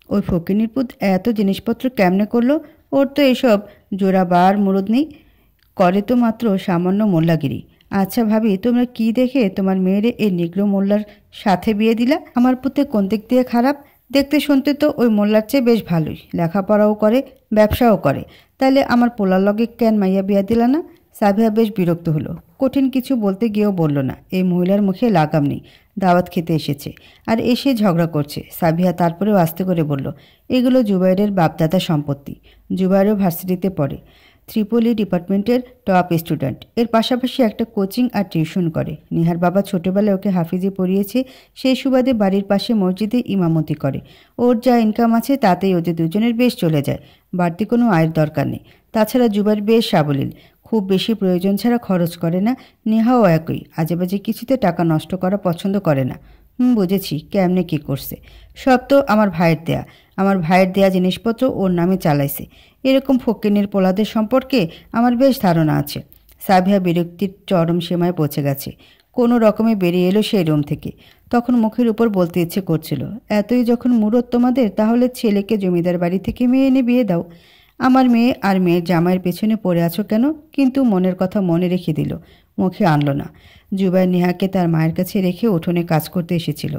ওই ফকিনির পুত এত জিনিসপত্র কেমনে করলো? ওর তো এসব জোড়াবার মুরদ নেই, করে তো মাত্র সামান্য মোল্লাগিরি। আচ্ছা ভাবি, তোমরা কি দেখে তোমার মেয়েরে এই নিগ্রো মোল্লার সাথে বিয়ে দিলা? আমার পুতে কোন দিক দিয়ে খারাপ? দেখতে শুনতে তো ওই মোল্লার চেয়ে বেশ ভালোই, লেখাপড়াও করে ব্যবসাও করে। তাহলে আমার পোলার লগে কেন মাইয়া বিয়া দিলা না? সাবিহা বেশ বিরক্ত হলো। কঠিন কিছু বলতে গিয়েও বলল না। এই মহিলার মুখে লাগাম নেই, দাওয়াত খেতে এসেছে আর এসে ঝগড়া করছে। সাবিহা তারপরেও আস্তে করে বলল, এগুলো জুবায়েরের বাপদাদা সম্পত্তি। জুবায়েরও ভার্সিটিতে পড়ে, ত্রিপলি ডিপার্টমেন্টের টপ স্টুডেন্ট। এর পাশাপাশি একটা কোচিং আর টিউশন করে। নিহার বাবা ছোটবেলায় ওকে হাফিজে পড়িয়েছে, সেই সুবাদে বাড়ির পাশে মসজিদে ইমামতি করে। ওর যা ইনকাম আছে তাতেই ওদের দুজনের বেশ চলে যায়, বাড়তি কোনো আয়ের দরকার নেই। তাছাড়া জুবায়ের বেশ সাবলীল, খুব বেশি প্রয়োজন ছাড়া খরচ করে না। নেহাও একই, আজেবাজে কিছুতে টাকা নষ্ট করা পছন্দ করে না। বুঝেছি কেমনে কি করছে। সব তো আমার ভাইয়ের দেয়া। আমার ভাইয়ের দেয়া জিনিসপত্র ওর নামে চালাইছে। এরকম ফকিনীর পোলাদের সম্পর্কে আমার বেশ ধারণা আছে। সাবিহা বিরক্তির চরম সীমায় পৌঁছে গেছে। কোনো রকমে বেরিয়ে এলো সেই রুম থেকে। তখন মুখের উপর বলতে ইচ্ছে করছিল, এতই যখন মুরত তোমাদের, তাহলে ছেলেকে জমিদার বাড়ি থেকে মেয়ে এনে বিয়ে দাও। আমার মেয়ে আর মেয়ের জামাইয়ের পেছনে পড়ে আছো কেন? কিন্তু মনের কথা মনে রেখে দিল, মুখে আনলো না। জুবায়ের নেহাকে তার মায়ের কাছে রেখে উঠোনে কাজ করতে এসেছিল,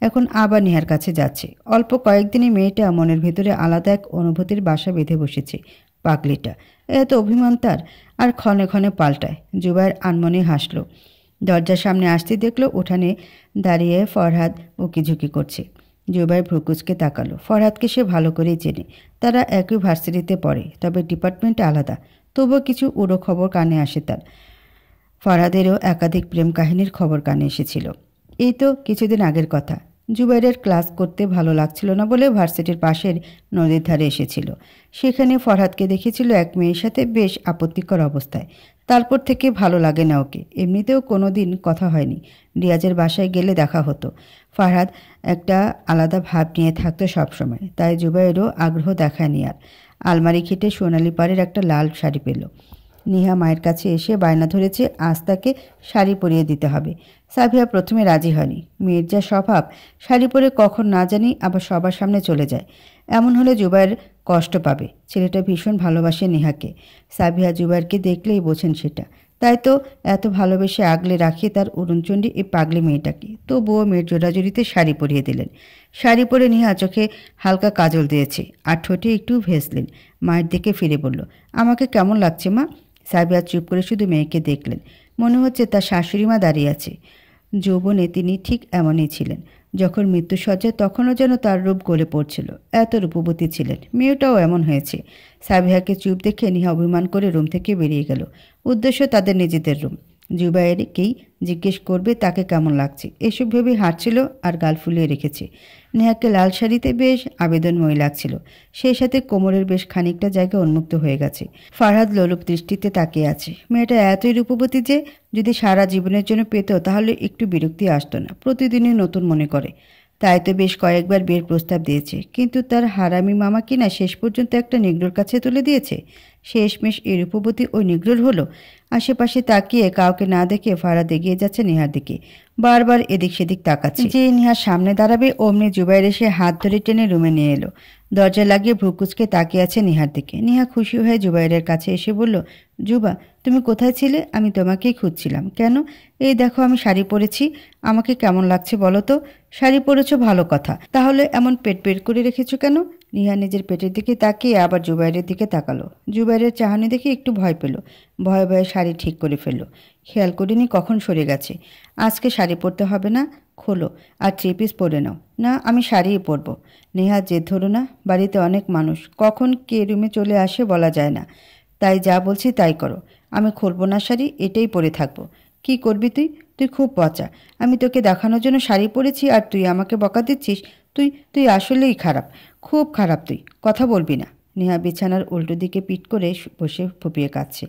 এখন আবার নেহার কাছে যাচ্ছে। অল্প কয়েকদিনই মেয়েটা মনের ভেতরে আলাদা এক অনুভূতির বাসা বেঁধে বসেছে। পাগলিটা এত অভিমান তার, আর ক্ষণে ক্ষণে পাল্টায়। জুবায়ের আনমনে হাসল। দরজার সামনে আসতে দেখলো উঠানে দাঁড়িয়ে ফরহাদ উকিঝুঁকি করছে। জুবায়ের ভ্রুকুচকে তাকালো। ফরহাদকে সে ভালো করেই চেনে, তারা একই ভার্সিটিতে পড়ে, তবে ডিপার্টমেন্ট আলাদা। তবুও কিছু উড়ো খবর কানে আসে তার। ফরহাদেরও একাধিক প্রেম কাহিনীর খবর কানে এসেছিল। এই তো কিছুদিন আগের কথা। জুবাইরের ক্লাস করতে ভালো লাগছিল না বলে ভার্সিটির পাশের নদীর ধারে এসেছিল। সেখানে ফরহাদকে দেখেছিল এক মেয়ের সাথে বেশ আপত্তিকর অবস্থায়। তারপর থেকে ভালো লাগে না ওকে। এমনিতেও কোনো দিন কথা হয়নি। রিয়াজের বাসায় গেলে দেখা হতো। ফরহাদ একটা আলাদা ভাব নিয়ে থাকতো সবসময়, তাই জুবাইরও আগ্রহ দেখায়নি আর। আলমারি ঘেটে সোনালি পাড়ের একটা লাল শাড়ি পেল। নিহা মায়ের কাছে এসে বায়না ধরেছে আজ তাকে শাড়ি পরিয়ে দিতে হবে। সাবিহা প্রথমে রাজি হয়নি। মেয়ের যা স্বভাব, শাড়ি পরে কখন না জানি আবার সবার সামনে চলে যায়। এমন হলে জুবাইর কষ্ট পাবে। ছেলেটা ভীষণ ভালোবাসে নিহাকে। সাবিহা জুবাইরকে দেখলেই বোঝেন সেটা। তাই তো এত ভালোবেসে আগলে রাখি তার অরুণচণ্ডী এই পাগলি মেয়েটাকে। তবুও মেয়ের জোড়াজুড়িতে শাড়ি পরিয়ে দিলেন। শাড়ি পরে নিহা চোখে হালকা কাজল দিয়েছে আর ঠোঁটে একটু ভেসলেন। মায়ের দিকে ফিরে বলল, আমাকে কেমন লাগছে মা? সাবিহা চুপ করে শুধু মেয়েকে দেখলেন। মনে হচ্ছে তার শাশুড়ি মা দাঁড়িয়ে আছে। যৌবনে তিনি ঠিক এমনই ছিলেন। যখন মৃত্যুসজ্জায় তখনও যেন তার রূপ গলে পড়ছিল। এত রূপবতী ছিলেন। মেয়েটাও এমন হয়েছে। সাবিহাকে চুপ দেখে নিহা অভিমান করে রুম থেকে বেরিয়ে গেল। উদ্দেশ্য তাদের নিজেদের রুম। জুবাইরকেই জিজ্ঞেস করবে তাকে কেমন লাগছে, এসব ভেবে হাঁটছিল আর গাল ফুলিয়ে রেখেছে। নেহাকে লাল শাড়িতে বেশ আবেদনময়ী লাগছিল। সেই সাথে কোমরের বেশ খানিকটা জায়গা উন্মুক্ত হয়ে গেছে। ফারহাদ লোলুপ দৃষ্টিতে তাকিয়ে আছে। মেয়েটা এতই রূপবতী যে যদি সারা জীবনের জন্য পেত তাহলে একটু বিরক্তি আসতো না। প্রতিদিনই নতুন মনে করে। তাই তো বেশ কয়েকবার বিয়ের প্রস্তাব দিয়েছে, কিন্তু তার হারামি মামা কিনা শেষ পর্যন্ত একটা নিগ্রোর কাছে তুলে দিয়েছে। শেষমেশ এই রূপবতী ওই নিগ্রোর হলো। আশেপাশে তাকিয়ে কাউকে না দেখে ফারহাদ এগিয়ে যাচ্ছে নেহার দিকে। বারবার এদিক সেদিক তাকাচ্ছে। যে নেহার সামনে দাঁড়াবে অমনি জুবাইর এসে হাত ধরে টেনে রুমে নিয়ে এলো। দরজা লাগিয়ে ভ্রুকুচকে তাকিয়ে আছে নেহার দিকে। নেহা খুশি হয়ে জুবাইরের কাছে এসে বলল, জুবা তুমি কোথায় ছিলে? আমি তোমাকেই খুঁজছিলাম। কেন? এই দেখো আমি শাড়ি পরেছি। আমাকে কেমন লাগছে বলো তো? শাড়ি পরেছো ভালো কথা, তাহলে এমন পেট বের করে রেখেছো কেন? নিহা নিজের পেটের দিকে তাকিয়ে আবার জুবাইরের দিকে তাকালো। জুবাইরের চাহনি দেখে একটু ভয় পেল। ভয়ে ভয়ে শাড়ি ঠিক করে ফেললো। খেয়াল করিনি কখন সরে গেছে। আজকে শাড়ি পরতে হবে না, খোলো আর 3 পিস পরে নাও। না আমি শাড়িই পরবো। নেহা জেদ ধরো না। বাড়িতে অনেক মানুষ, কখন কে রুমে চলে আসে বলা যায় না। তাই যা বলছি তাই করো। আমি খুলবো না শাড়ি, এটাই পরে থাকবো। কি করবি তুই? তুই খুব পচা। আমি তোকে দেখানোর জন্য শাড়ি পরেছি আর তুই আমাকে বকা দিচ্ছিস? তুই তুই আসলেই খারাপ, খুব খারাপ। তুই কথা বলবি না। নেহা বিছানার উল্টো দিকে পিঠ করে বসে ফুপিয়ে কাঁদছে।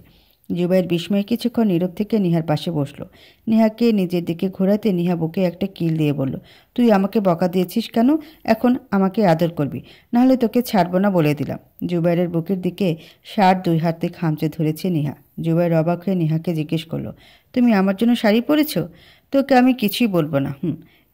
জুবাইর বিস্ময়ে কিছুক্ষণ নীরব থেকে নিহার পাশে বসলো। নেহাকে নিজের দিকে ঘোরাতে নিহা বুকে একটা কিল দিয়ে বলল, তুই আমাকে বকা দিয়েছিস কেন? এখন আমাকে আদর করবি, নাহলে তোকে ছাড়বো না বলে দিলাম। জুবাইরের বুকের দিকে শার্ট 2 হাতে খামচে ধরেছে নিহা। জুবাইর অবাক হয়ে নিহাকে জিজ্ঞেস করলো, তুমি আমার জন্য শাড়ি পরেছো? তোকে আমি কিছুই বলবো না।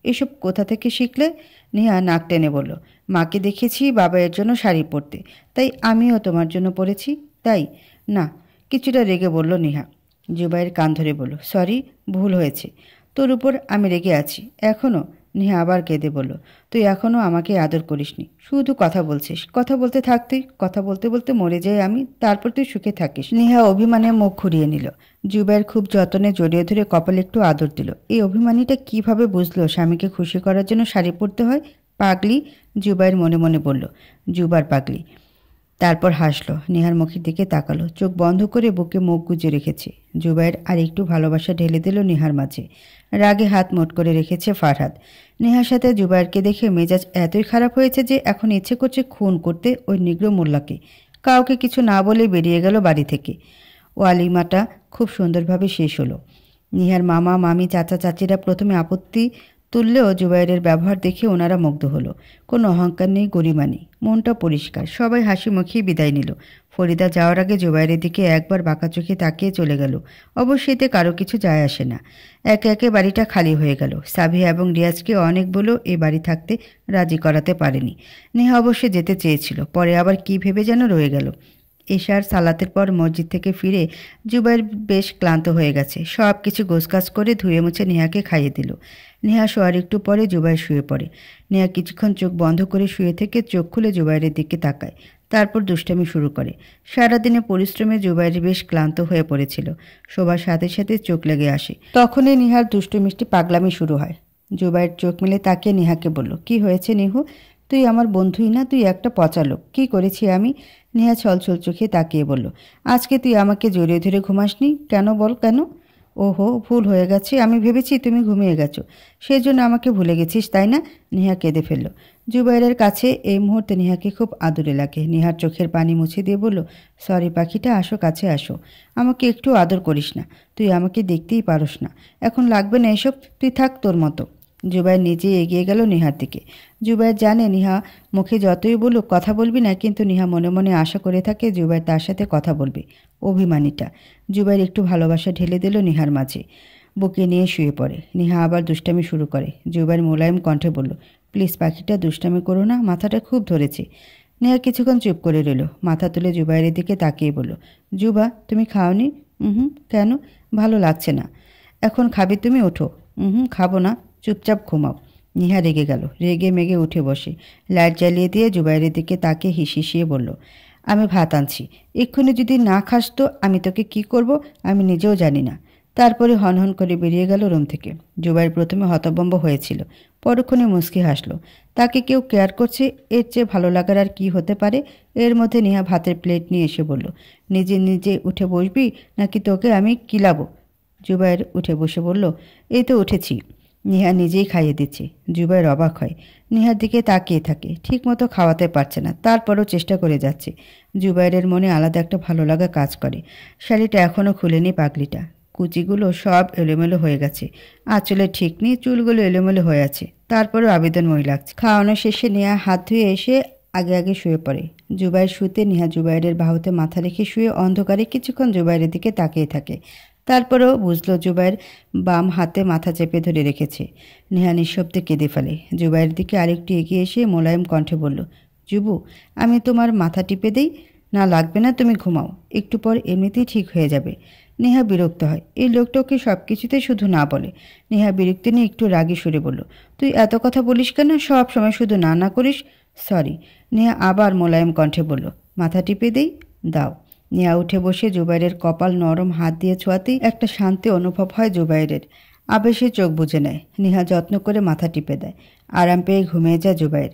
এসব কোথা থেকে শিখলে? নিহা নাক টেনে বলল, মাকে দেখেছি বাবা এর জন্য শাড়ি পরতে, তাই আমিও তোমার জন্য পরেছি। তাই না? কিছুটা রেগে বলল নিহা। জুবাইর কান ধরে বলল, সরি, ভুল হয়েছে। তোর উপর আমি রেগে আছি এখনও? নিহা আবার কেঁদে বলল, তুই এখনও আমাকে আদর করিসনি, শুধু কথা বলছিস। কথা বলতে থাক তুই। কথা বলতে বলতে মরে যাই আমি, তারপর তুই সুখে থাকিস। নিহা অভিমানে মুখ ঘুরিয়ে নিল। জুবাইর খুব যত্নে জড়িয়ে ধরে কপালে একটু আদর দিল। এই অভিমানীটা কিভাবে বুঝলো স্বামীকে খুশি করার জন্য শাড়ি পরতে হয়? পাগলি, জুবাইর মনে মনে বলল। জুবার পাগলি। তারপর হাসলো। নেহার মুখের দিকে তাকালো। চোখ বন্ধ করে বুকে মুখ গুজে রেখেছে। জুবাইর আর একটু ভালোবাসা ঢেলে দিল নেহার মাঝে। রাগে হাত মোট করে রেখেছে ফারহাদ। নেহার সাথে জুবাইরকে দেখে মেজাজ এতই খারাপ হয়েছে যে এখন ইচ্ছে করছে খুন করতে ওই নিগ্রো মোল্লাকে। কাউকে কিছু না বলে বেরিয়ে গেল বাড়ি থেকে। ওয়ালিমাটা খুব সুন্দরভাবে শেষ হলো। নিহার মামা মামি চাচা চাচিরা প্রথমে আপত্তি তুললেও জুবাইরের ব্যবহার দেখে ওনারা মুগ্ধ হলো। কোনো অহংকার নেই, গরিমা নেই, মনটা পরিষ্কার। সবাই হাসি মুখেই বিদায় নিল। ফরিদা যাওয়ার আগে জুবাইরের দিকে একবার বাঁকা চোখে তাকিয়ে চলে গেল। অবশ্যই এতে কারো কিছু যায় আসে না। একে একে বাড়িটা খালি হয়ে গেল। সাবিহা এবং রিয়াজকে অনেক বলেও এ বাড়ি থাকতে রাজি করাতে পারেনি। নেহা অবশ্য যেতে চেয়েছিল, পরে আবার কি ভেবে যেন রয়ে গেল। এশার সালাতের পর মসজিদ থেকে ফিরে জুবাইর বেশ ক্লান্ত হয়ে গেছে। সব কিছু গোছগাছ করে ধুয়ে মুছে নেহাকে খাইয়ে দিল। নেহা শোয়ার একটু পরে জুবাইর শুয়ে পড়ে। নেহা কিছুক্ষণ চোখ বন্ধ করে শুয়ে থেকে চোখ খুলে জুবাইরের দিকে তাকায়। তারপর দুষ্টামি শুরু করে। সারাদিনে পরিশ্রমে জুবাইর বেশ ক্লান্ত হয়ে পড়েছিল। শোবার সাথে সাথে চোখ লেগে আসে। তখনই নিহার দুষ্টু মিষ্টি পাগলামি শুরু হয়। জুবাইর চোখ মেলে তাকিয়ে নেহাকে বলল, কি হয়েছে নিহু? তুই আমার বন্ধুই না, তুই একটা পচা লোক। কী করেছি আমি? নেহা ছলছল চোখে তাকিয়ে বলল, আজকে তুই আমাকে জড়িয়ে ধরে ঘুমাসনি কেন? বল কেন? ওহো, ভুল হয়ে গেছে। আমি ভেবেছি তুমি ঘুমিয়ে গেছো, সেই জন্য আমাকে ভুলে গেছিস, তাই না? নেহা কেঁদে ফেলল। জুবাইরের কাছে এই মুহূর্তে নেহাকে খুব আদরে লাগে। নেহার চোখের পানি মুছে দিয়ে বলল, সরি পাখিটা, আসো, কাছে আসো। আমাকে একটু আদর করিস না? তুই আমাকে দেখতেই পারস না। এখন লাগবে না এসব, তুই থাক তোর মতো। জুবাইর নিজেই এগিয়ে গেল নেহার দিকে। জুবাইর জানে নেহা মুখে যতই বলুক কথা বলবি না, কিন্তু নেহা মনে মনে আশা করে থাকে জুবাইর তার সাথে কথা বলবে। অভিমানীটা। জুবাইর একটু ভালোবাসা ঢেলে দিল নেহার মাঝে। বুকে নিয়ে শুয়ে পড়ে। নেহা আবার দুষ্টামি শুরু করে। জুবাইর মোলায়েম কণ্ঠে বলল, প্লিজ পাখিটা, দুষ্টামি করো না, মাথাটা খুব ধরেছে। নেহা কিছুক্ষণ চুপ করে রইল। মাথা তুলে জুবাইরের দিকে তাকিয়ে বলল, জুবা তুমি খাওনি? কেন? ভালো লাগছে না। এখন খাবি তুমি? ওঠো। খাবো না, চুপচাপ ঘুমাও। নেহা রেগে গেল। রেগে মেগে উঠে বসে লাইট জ্বালিয়ে দিয়ে জুবাইরের দিকে তাকিয়ে হিসিয়ে বলল, আমি ভাত আনছি, এক্ষুনি যদি না খাস তো আমি তোকে কি করব আমি নিজেও জানি না। তারপরে হনহন করে বেরিয়ে গেল রুম থেকে। জুবাইর প্রথমে হতভম্ব হয়েছিল, পরক্ষণে মুচকি হাসল। তাকে কেউ কেয়ার করছে, এর চেয়ে ভালো লাগার আর কি হতে পারে? এর মধ্যে নেহা ভাতের প্লেট নিয়ে এসে বলল, নিজে নিজে উঠে বসবি নাকি তোকে আমি কিলাবো? জুবাইর উঠে বসে বলল, এই তো উঠেছি। নেহা নিজেই খাইয়ে দিচ্ছে। জুবাইর অবাক হয়। নেহার দিকে তাকিয়ে থাকে। ঠিকমতো খাওয়াতে পারছে না, তারপরও চেষ্টা করে যাচ্ছে। জুবাইরের মনে আলাদা একটা ভালো লাগা কাজ করে। শাড়িটা এখনও খুলেনি পাগলিটা। কুচিগুলো সব এলোমেলো হয়ে গেছে। আঁচলে ঠিক নেই, চুলগুলো এলোমেলো হয়ে আছে। তারপরও আবেদনময় লাগছে। খাওয়ানো শেষে নেহা হাত ধুয়ে এসে আগে আগে শুয়ে পড়ে। জুবাইর শুতে নেহা জুবাইরের বাহুতে মাথা রেখে শুয়ে অন্ধকারে কিছুক্ষণ জুবাইরের দিকে তাকিয়ে থাকে। তারপরেও বুঝলো জুবাইর বাম হাতে মাথা চেপে ধরে রেখেছে। নেহা নিঃশব্দে কেঁদে ফেলে। জুবাইয়ের দিকে আরেকটু এগিয়ে এসে মোলায়েম কণ্ঠে বলল, জুবু আমি তোমার মাথা টিপে দেই? না লাগবে না, তুমি ঘুমাও, একটু পর এমনিতেই ঠিক হয়ে যাবে। নেহা বিরক্ত হয়। এই লোকটা ওকে সব কিছুতে শুধু না বলে। নেহা বিরক্তি নিয়ে একটু রাগী সুরে বলল, তুই এত কথা বলিস কেন? সব সময় শুধু না না করিস। সরি। নেহা আবার মোলায়েম কণ্ঠে বলল, মাথা টিপে দেই? দাও। নেহা উঠে বসে জুবাইরের কপাল নরম হাত দিয়ে ছোঁয়াতেই একটা শান্তি অনুভব হয় জুবাইরের। আবেশে চোখ বুজে নেয়। নেহা যত্ন করে মাথা টিপে দেয়। আরাম পেয়ে ঘুমিয়ে যায় জুবাইর।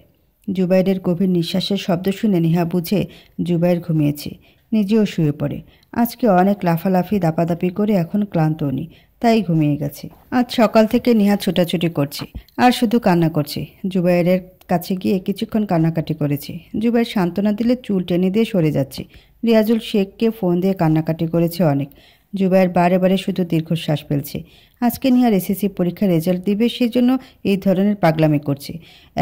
জুবাইরের গভীর নিঃশ্বাসের শব্দ শুনে নেহা বুঝে জুবাইর ঘুমিয়েছে। নিজেও শুয়ে পড়ে। আজকে অনেক লাফালাফি দাপাদাপি করে এখন ক্লান্ত উনি, তাই ঘুমিয়ে গেছে। আজ সকাল থেকে নেহা ছোটাছুটি করছে আর শুধু কান্না করছে। জুবাইরের কাছে গিয়ে কিছুক্ষণ কান্নাকাটি করেছে। জুবাইর সান্ত্বনা দিলে চুল টেনে দিয়ে সরে যাচ্ছে। রিয়াজুল শেখকে ফোন দিয়ে কান্নাকাটি করেছে অনেক। জুবাইর বারে বারে শুধু দীর্ঘশ্বাস ফেলছে। আজকে নেহার এসএসসি পরীক্ষার রেজাল্ট দিবে, সেজন্য এই ধরনের পাগলামি করছে।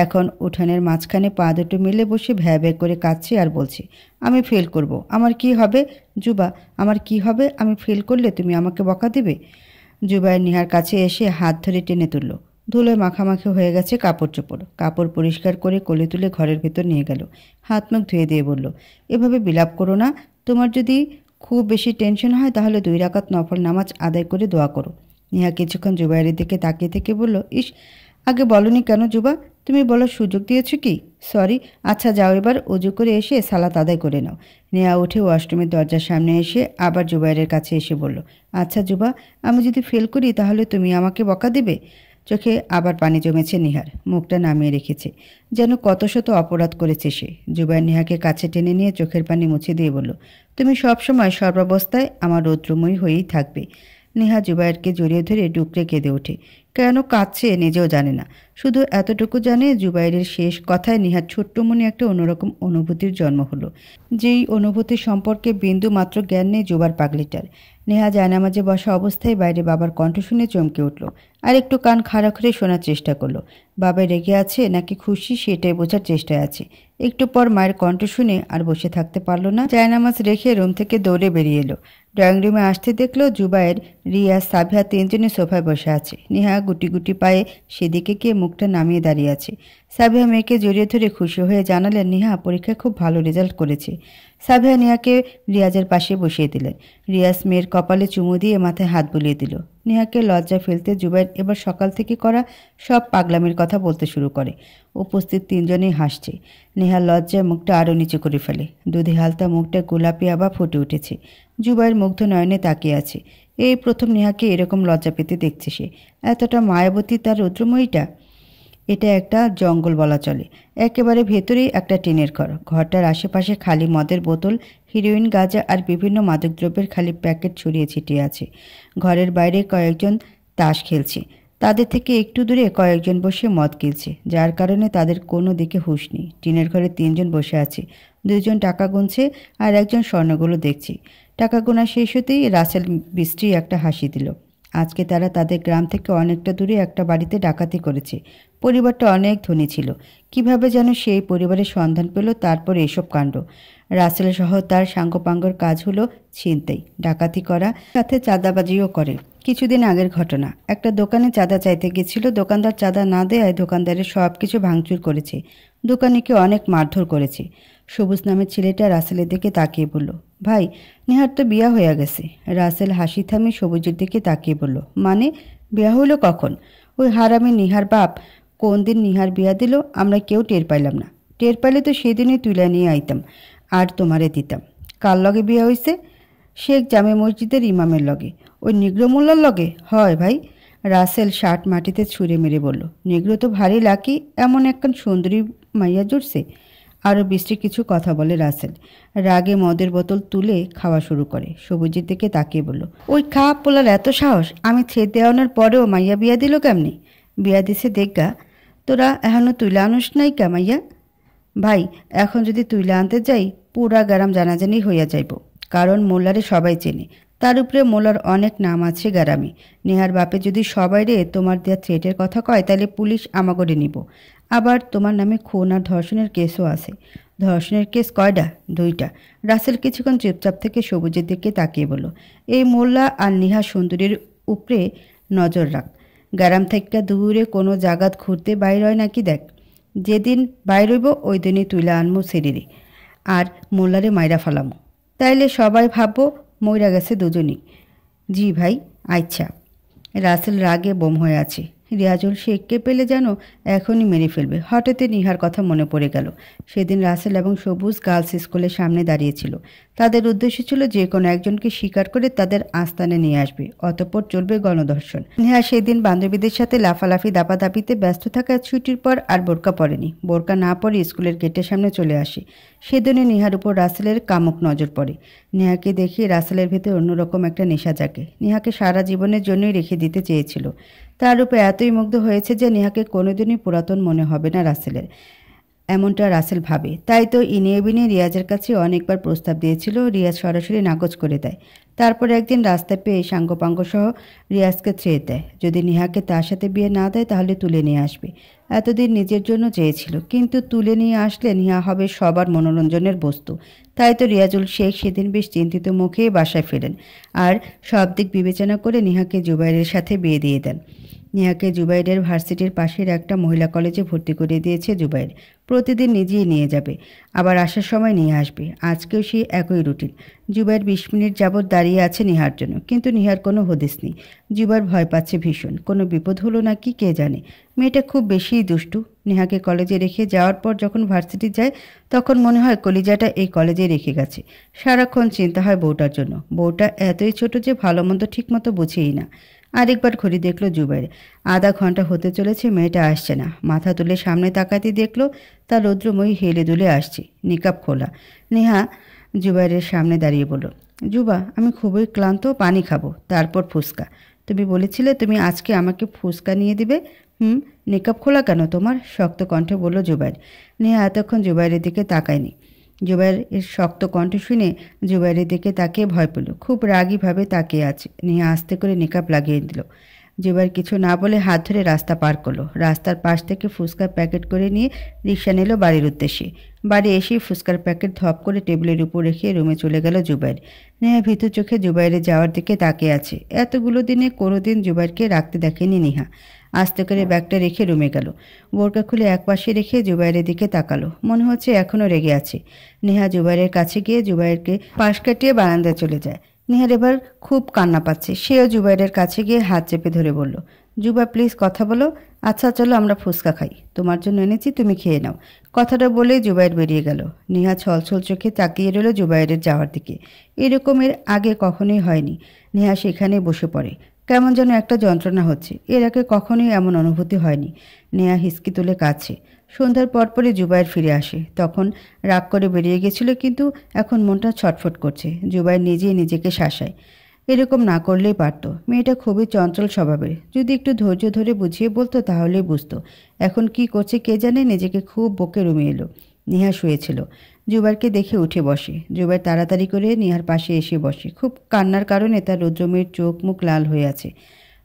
এখন উঠানের মাঝখানে পা দুটো মিলে বসে ভ্যা ভ্যা করে কাঁদছে আর বলছে, আমি ফেল করব, আমার কি হবে? জুবা, আমার কি হবে? আমি ফেল করলে তুমি আমাকে বকা দেবে? জুবাইর নেহার কাছে এসে হাত ধরে টেনে তুলল। ধুলোয় মাখামাখি হয়ে গেছে কাপড় চোপড়। কাপড় পরিষ্কার করে কোলে তুলে ঘরের ভেতর নিয়ে গেল। হাত মুখ ধুয়ে দিয়ে বলল, এভাবে বিলাপ করো না। তোমার যদি খুব বেশি টেনশন হয় তাহলে 2 রাকাত নফল নামাজ আদায় করে দোয়া করো। নেহা কিছুক্ষণ জুবাইরের দিকে তাকিয়ে থেকে বলল, ইস, আগে বলনি কেন জুবা? তুমি বলার সুযোগ দিয়েছো কি? সরি। আচ্ছা যাও, এবার অজু করে এসে সালাত আদায় করে নাও। নেহা উঠে ওয়াশরুমের দরজার সামনে এসে আবার জুবাইরের কাছে এসে বলল, আচ্ছা জুবা, আমি যদি ফেল করি তাহলে তুমি আমাকে বকা দেবে? চোখে আবার পানি জমেছে নেহার। মুখটা নামিয়ে রেখেছে, যেন কত শত অপরাধ করেছে সে। জুবাইর নেহাকে কাছে টেনে নিয়ে চোখের পানি মুছে দিয়ে বলল, তুমি সবসময় সর্বাবস্থায় আমার রৌদ্রময়ী হয়েই থাকবে। নেহা জুবাইরকে জড়িয়ে ধরে ডুকরে কেঁদে ওঠে। কেন কাঁদছে নিজেও জানে না, শুধু এতটুকু জানে জুবাইরের শেষ কথায় নেহার ছোট্ট মনে একটা অন্যরকম অনুভূতির জন্ম হলো। যেই অনুভূতি সম্পর্কে বিন্দু মাত্র জ্ঞান নেই জুবার পাগলিটার। নেহা জায়নামাজে বসা অবস্থায় বাইরে বাবার কণ্ঠ শুনে চমকে উঠল। আর একটু কান খাড়া করে শোনার চেষ্টা করলো। বাবা রেগে আছে নাকি খুশি সেটাই বোঝার চেষ্টায় আছে। একটু পর মায়ের কণ্ঠ শুনে আর বসে থাকতে পারল না। জায়নামাজ রেখে রুম থেকে দৌড়ে বেরিয়ে এলো। ড্রয়িং রুমে আসতে দেখলো জুবাইর, রিয়া, সাবিহা তিনজনে সোফায় বসে আছে। নেহা গুটি গুটি পায়ে সেদিকে গিয়ে মুখটা নামিয়ে দাঁড়িয়ে আছে। সাবিহা মেয়েকে জড়িয়ে ধরে খুশি হয়ে জানালেন নেহা পরীক্ষায় খুব ভালো রেজাল্ট করেছে। সাবিহা নেহাকে রিয়াজের পাশে বসিয়ে দিলেন। রিয়াজ মেয়ের কপালে চুমু দিয়ে মাথায় হাত বুলিয়ে দিল। নেহাকে লজ্জা ফেলতে জুবাইর এবার সকাল থেকে করা সব পাগলামির কথা বলতে শুরু করে। উপস্থিত তিনজনেই হাসছে। নেহার লজ্জায় মুখটা আরও নিচু করে ফেলে। দুধে হালতা মুখটা গোলাপি আবার ফুটে উঠেছে। জুবাইর মুগ্ধ নয়নে তাকিয়ে আছে। এই প্রথম নেহাকে এরকম লজ্জা পেতে দেখছে সে। এতটা মায়াবতী তার রৌদ্রময়ীটা। এটা একটা জঙ্গল বলা চলে। একেবারে ভেতরেই একটা টিনের ঘর। ঘরটার আশেপাশে খালি মদের বোতল, হিরোইন, গাঁজা আর বিভিন্ন মাদকদ্রব্যের খালি প্যাকেট ছড়িয়ে ছিটিয়ে আছে। ঘরের বাইরে কয়েকজন তাস খেলছে। তাদের থেকে একটু দূরে কয়েকজন বসে মদ গিলছে, যার কারণে তাদের কোনো দিকে হুঁশ নেই। টিনের ঘরে 3জন বসে আছে। 2জন টাকা গুনছে আর একজন স্বর্ণগুলো দেখছে। টাকা গোনা শেষ হতেই রাসেল বৃষ্টি একটা হাসি দিল। আজকে তারা তাদের গ্রাম থেকে অনেকটা দূরে একটা বাড়িতে ডাকাতি করেছে। পরিবারটা অনেক ধনী ছিল। কিভাবে যেন সেই পরিবারের সন্ধান পেল, তারপর এসব কাণ্ড। রাসেল সহ তার সাঙ্গপাঙ্গর কাজ হলো ছিনতাই, ডাকাতি করা, সাথে চাঁদাবাজিও করে। কিছুদিন আগের ঘটনা, একটা দোকানে চাঁদা চাইতে গেছিল। দোকানদার চাঁদা না দেয়ায় দোকানদারের সব কিছু ভাঙচুর করেছে। দোকানিকে অনেক মারধর করেছে। সবুজ নামের ছেলেটা রাসেলের দিকে তাকিয়ে বলল, ভাই, নেহার তো বিয়া হয়ে গেছে। রাসেল হাসি থামিয়ে সবুজের দিকে তাকিয়ে বলল, মানে বিয়া হইল কখন? ওই হারামি নিহার বাপ কোন দিন নিহার বিয়া দিল আমরা কেউ টের পাইলাম না। টের পাইলে তো সেদিনই তুলে নিয়ে আইতাম আর তোমারে দিতাম। কার লগে বিয়া হইছে? শেখ জামে মসজিদের ইমামের লগে। ওই নিগ্রো মোল্লার লগে? হয় ভাই। রাসেল শার্ট মাটিতে ছুঁড়ে মেরে বলল, নিগ্রো তো ভারী লাকি, এমন একখান সুন্দরী মাইয়া জুটছে। আরও বৃষ্টি কিছু কথা বলে রাসেল। রাগে মদের বোতল তুলে খাওয়া শুরু করে। সবুজের দিকে তাকিয়ে বলল, ওই খা পোলার এত সাহস! আমি ছেড়ে দেওয়ানোর পরেও মাইয়া বিয়া দিল কেমনি? বিয়া দিছে দেখগা, তোরা এখনও তুইলা আনুস নাই কা মাইয়া? ভাই, এখন যদি তুইলা আনতে যাই পুরা গ্রাম জানাজানি হইয়া যাইব, কারণ মোল্লারে সবাই চেনে। তার উপরে মোল্লার অনেক নাম আছে গ্রামে। নেহার বাপে যদি সবাই রে তোমার দেওয়া থ্রেটের কথা কয়, তাহলে পুলিশ আমাগরে নিব। আবার তোমার নামে খুন আর ধর্ষণের কেসও আছে। ধর্ষণের কেস কয়টা? 2টা। রাসেল কিছুক্ষণ চুপচাপ থেকে সবুজের দিকে তাকিয়ে বলল, এই মোল্লা আর নিহা সুন্দরীর উপরে নজর রাখ। গ্রাম থেকে দূরে কোনো জাগাত ঘুরতে বাইর হয় নাকি দেখ। যেদিন বাইর হইব ওই দিনই তুইলা আনমু শরীরে, আর মোল্লারে মাইরা ফালামো। তাইলে সবাই ভাববো মইরা গেছে দুজনই। জি ভাই, আচ্ছা। রাসেল রাগে বোম হয়ে আছে। রিয়াজুল শেখকে পেলে যেন এখনই মেরে ফেলবে। হঠাৎই নিহার কথা মনে পড়ে গেল। সেদিন রাসেল এবং সবুজ গার্লস স্কুলের সামনে দাঁড়িয়েছিল। তাদের উদ্দেশ্য ছিল যে কোনো একজনকে শিকার করে তাদের আস্তানে নিয়ে আসবে, অতঃপর চলবে গণধর্ষণ। নেহা সেদিন বান্ধবীদের সাথে লাফালাফি দাপাদাপিতে ব্যস্ত থাকায় ছুটির পর আর বোরকা পরেনি। বোরকা না পরে স্কুলের গেটের সামনে চলে আসে। সেদিনে নেহার উপর রাসেলের কামুক নজর পড়ে। নেহাকে দেখে রাসেলের ভেতর অন্যরকম একটা নেশা জাগে। নেহাকে সারা জীবনের জন্যই রেখে দিতে চেয়েছিল। তার উপর এতই মুগ্ধ হয়েছে যে নেহাকে কোনোদিনই পুরাতন মনে হবে না রাসেলের, এমনটা রাসেল ভাবে। তাই তো ইনিয়ে বিনিয়ে রিয়াজের কাছে অনেকবার প্রস্তাব দিয়েছিল। রিয়াজ সরাসরি নাকচ করে দেয়। তারপর একদিন রাস্তায় পেয়ে সাঙ্গপাঙ্গ সহ রিয়াজকে ছেড়ে দেয়। যদি নেহাকে তার সাথে বিয়ে না দেয় তাহলে তুলে নিয়ে আসবে। এতদিন নিজের জন্য চেয়েছিল, কিন্তু তুলে নিয়ে আসলে নেহা হবে সবার মনোরঞ্জনের বস্তু। তাই তো রিয়াজুল শেখ সেদিন বেশ চিন্তিত মুখে বাসায় ফেরেন আর সব দিক বিবেচনা করে নেহাকে জুবাইরের সাথে বিয়ে দিয়ে দেন। নেহাকে জুবাইরের ভার্সিটির পাশের একটা মহিলা কলেজে ভর্তি করে দিয়েছে জুবাইর। প্রতিদিন নিজেই নিয়ে যাবে, আবার আসার সময় নিয়ে আসবে। আজকেও সেই একই রুটিন। জুবাইর 20 মিনিট যাবৎ দাঁড়িয়ে আছে নেহার জন্য, কিন্তু নেহার কোনো হদিস নেই। জুবাইর ভয় পাচ্ছে ভীষণ। কোনো বিপদ হলো নাকি কে জানে। মেয়েটা খুব বেশিই দুষ্টু। নেহাকে কলেজে রেখে যাওয়ার পর যখন ভার্সিটি যায় তখন মনে হয় কলিজাটা এই কলেজে রেখে গেছে। সারাক্ষণ চিন্তা হয় বউটার জন্য। বউটা এতই ছোট যে ভালো মন্দ ঠিকমতো বুঝেই না। আরেকবার ঘড়ি দেখলো জুবাইর। আধা ঘন্টা হতে চলেছে, মেয়েটা আসছে না। মাথা তুলে সামনে তাকাতে দেখলো তার রৌদ্রময়ী হেলে দুলে আসছে, নিকাব খোলা। নেহা জুবাইরের সামনে দাঁড়িয়ে বলল, জুবা, আমি খুবই ক্লান্ত, পানি খাবো, তারপর ফুচকা। তুমি বলেছিলে তুমি আজকে আমাকে ফুচকা নিয়ে দিবে। নিকাব খোলা কেন তোমার? শক্ত কণ্ঠে বলল জুবাইর। নেহা এতক্ষণ জুবাইরের দিকে তাকায়নি। জুবাইরের শক্ত কণ্ঠ শুনে জুবাইরের দিকে তাকিয়ে ভয় পেল। খুব রাগীভাবে তাকিয়ে আছে। নেহা আস্তে করে নিকাব লাগিয়ে দিল। জুবাইর কিছু না বলে হাত ধরে রাস্তা পার করলো। রাস্তার পাশ থেকে ফুচকার প্যাকেট করে নিয়ে রিকশা নিল বাড়ির উদ্দেশ্যে। বাড়ি এসেই ফুচকার প্যাকেট ধপ করে টেবিলের উপর রেখে রুমে চলে গেল জুবাইর। নেহা ভীতু চোখে জুবাইরে যাওয়ার দিকে তাকিয়ে আছে। এতগুলো দিনে কোনোদিন জুবাইরকে রাখতে দেখেনি নেহা। আস্তে করে ব্যাগটা রেখে রুমে গেল। বোরকা খুলে একপাশে রেখে জুবাইরের দিকে তাকালো। মনে হচ্ছে এখনও রেগে আছে। নেহা জুবাইরের কাছে গিয়ে জুবাইরকে পাশ কাটিয়ে বারান্দায় চলে যায়। নেহার এবার খুব কান্না পাচ্ছে। সেও জুবাইরের কাছে গিয়ে হাত চেপে ধরে বলল, জুবা প্লিজ কথা বলো। আচ্ছা চলো আমরা ফুচকা খাই, তোমার জন্য এনেছি, তুমি খেয়ে নাও। কথাটা বলেই জুবাইর বেরিয়ে গেল। নেহা ছলছল চোখে তাকিয়ে রইল জুবাইরের যাওয়ার দিকে। এরকমের আগে কখনোই হয়নি। নেহা সেখানে বসে পড়ে। কেমন যেন একটা যন্ত্রণা হচ্ছে। এর আগে কখনোই এমন অনুভূতি হয়নি। নেহা হিসকি তুলে কাঁদছে। সন্ধ্যার পরপরই জুবায়ের ফিরে আসে। তখন রাগ করে বেরিয়ে গেছিল, কিন্তু এখন মনটা ছটফট করছে। জুবায়ের নিজেই নিজেকে শাসায়, এরকম না করলেই পারত। মেয়েটা খুবই চঞ্চল স্বভাবের। যদি একটু ধৈর্য ধরে বুঝিয়ে বলতো তাহলেই বুঝতো। এখন কি করছে কে জানে। নিজেকে খুব বকে রুমে এলো। নেহা শুয়েছিল। জুবাইরকে দেখে উঠে বসে। জুবাইর তাড়াতাড়ি করে নেহার পাশে এসে বসে। খুব কান্নার কারণে তার রৌদ্রমেয়ের চোখ মুখ লাল হয়ে আছে।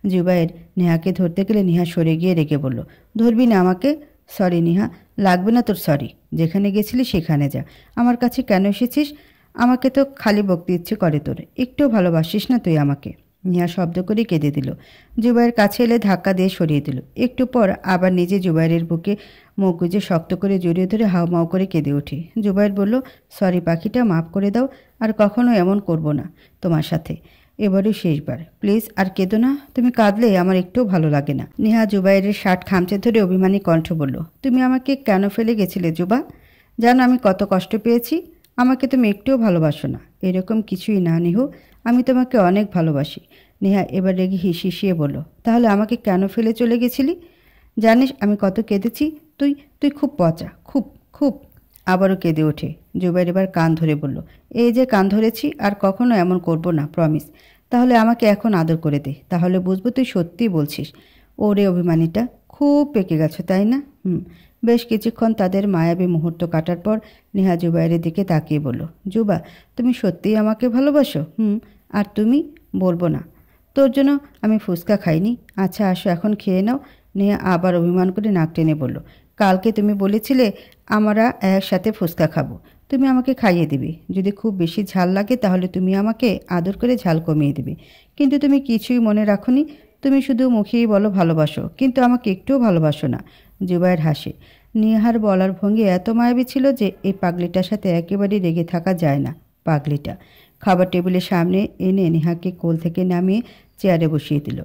জুবাইর নেহাকে ধরতে গেলে নেহা সরে গিয়ে রেগে বলল, ধরবি না আমাকে? সরি নেহা, লাগবে না তোর সরি। যেখানে গেছিলি সেখানে যা। আমার কাছে কেন এসেছিস? আমাকে তো খালি বকতে ইচ্ছে করে তোর। একটু ভালোবাসিস না তুই আমাকে? নেহা শব্দ করে কেঁদে দিল। জুবাইয়ের কাছে এলে ধাক্কা দিয়ে সরিয়ে দিল। একটু পর আবার নিজে জুবাইরের বুকে মুখ গুজে শক্ত করে জড়িয়ে ধরে হাউমাউ করে কেঁদে ওঠে। জুবাইর বলল, সরি পাখিটা, মাফ করে দাও। আর কখনো এমন করব না তোমার সাথে। এবারই শেষবার, প্লিজ আর কেঁদো না। তুমি কাঁদলে আমার একটুও ভালো লাগে না। নেহা জুবাইরের শার্ট খামচে ধরে অভিমানী কণ্ঠ বলল, তুমি আমাকে কেন ফেলে গেছিলে জুবা? জানো আমি কত কষ্ট পেয়েছি? আমাকে তুমি একটুও ভালোবাসো না। এরকম কিছুই না নিহু, আমি তোমাকে অনেক ভালোবাসি। নেহা এবার রেগে হিসিয়ে বলল, তাহলে আমাকে কেন ফেলে চলে গেছিলি? জানিস আমি কত কেঁদেছি? তুই তুই খুব পচা, খুব খুব। আবারও কেঁদে ওঠে। জুবাইর এবার কান ধরে বলল, এই যে কান ধরেছি, আর কখনো এমন করব না, প্রমিস। তাহলে আমাকে এখন আদর করে দে, তাহলে বুঝবো তুই সত্যিই বলছিস। ওরে অভিমানীটা, খুব পেকে গেছো তাই না? বেশ কিছুক্ষণ তাদের মায়াবী মুহূর্ত কাটার পর নেহা জুবাইরের দিকে তাকিয়ে বলল, জুবা তুমি সত্যিই আমাকে ভালোবাসো? আর তুমি? বলবো না। তোর জন্য আমি ফুচকা খাইনি। আচ্ছা আসো এখন খেয়ে নাও। নেহা আবার অভিমান করে নাক টেনে বলল, কালকে তুমি বলেছিলে আমরা একসাথে ফুচকা খাবো। তুমি আমাকে খাইয়ে দিবে। যদি খুব বেশি ঝাল লাগে তাহলে তুমি আমাকে আদর করে ঝাল কমিয়ে দিবে। কিন্তু তুমি কিছুই মনে রাখোনি। তুমি শুধু মুখেই বলো ভালোবাসো, কিন্তু আমাকে একটুও ভালোবাসো না। জুবাইর হাসে। নেহার বলার ভঙ্গি এত মায়াবী ছিল যে এই পাগলিটার সাথে একেবারেই রেগে থাকা যায় না। পাগলিটা খাবার টেবিলের সামনে এনে নেহাকে কোল থেকে নামিয়ে চেয়ারে বসিয়ে দিল।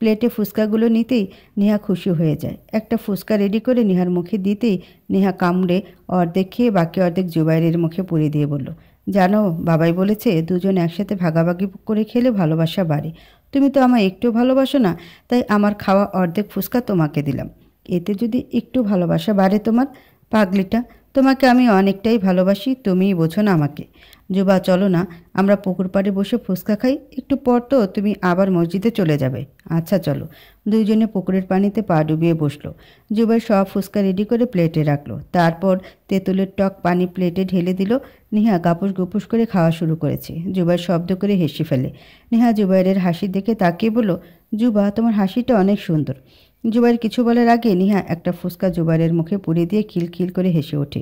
প্লেটে ফুচকাগুলো নিতেই নেহা খুশি হয়ে যায়। একটা ফুচকা রেডি করে নেহার মুখে দিতেই নেহা কামড়ে অর্ধেক খেয়ে বাকি অর্ধেক জুবাইরের মুখে পুড়ে দিয়ে বলল, জানো বাবাই বলেছে দুজন একসাথে ভাগাভাগি করে খেলে ভালোবাসা বাড়ে। তুমি তো আমায় একটু ভালোবাসো না, তাই আমার খাওয়া অর্ধেক ফুচকা তোমাকে দিলাম। এতে যদি একটু ভালোবাসা বাড়ে তোমার। পাগলিটা, তোমাকে আমি অনেকটাই ভালোবাসি, তুমিই বোঝো না আমাকে। জুবা চলো না, আমরা পুকুর পাড়ে বসে ফুচকা খাই। একটু পর তো তুমি আবার মসজিদে চলে যাবে। আচ্ছা চলো। দুইজনে পুকুরের পানিতে পা ডুবিয়ে বসলো। জুবাই সব ফুচকা রেডি করে প্লেটে রাখলো। তারপর তেঁতুলের টক পানি প্লেটে ঢেলে দিল। নেহা গাপুস গুপুস করে খাওয়া শুরু করেছে। জুবাই শব্দ করে হেসে ফেলে। নেহা জুবাইরের হাসি দেখে তাকিয়ে বলল, জুবা তোমার হাসিটা অনেক সুন্দর। জুবাইর কিছু বলার আগে নেহা একটা ফুচকা জুবাইরের মুখে পুড়ে দিয়ে খিলখিল করে হেসে ওঠে।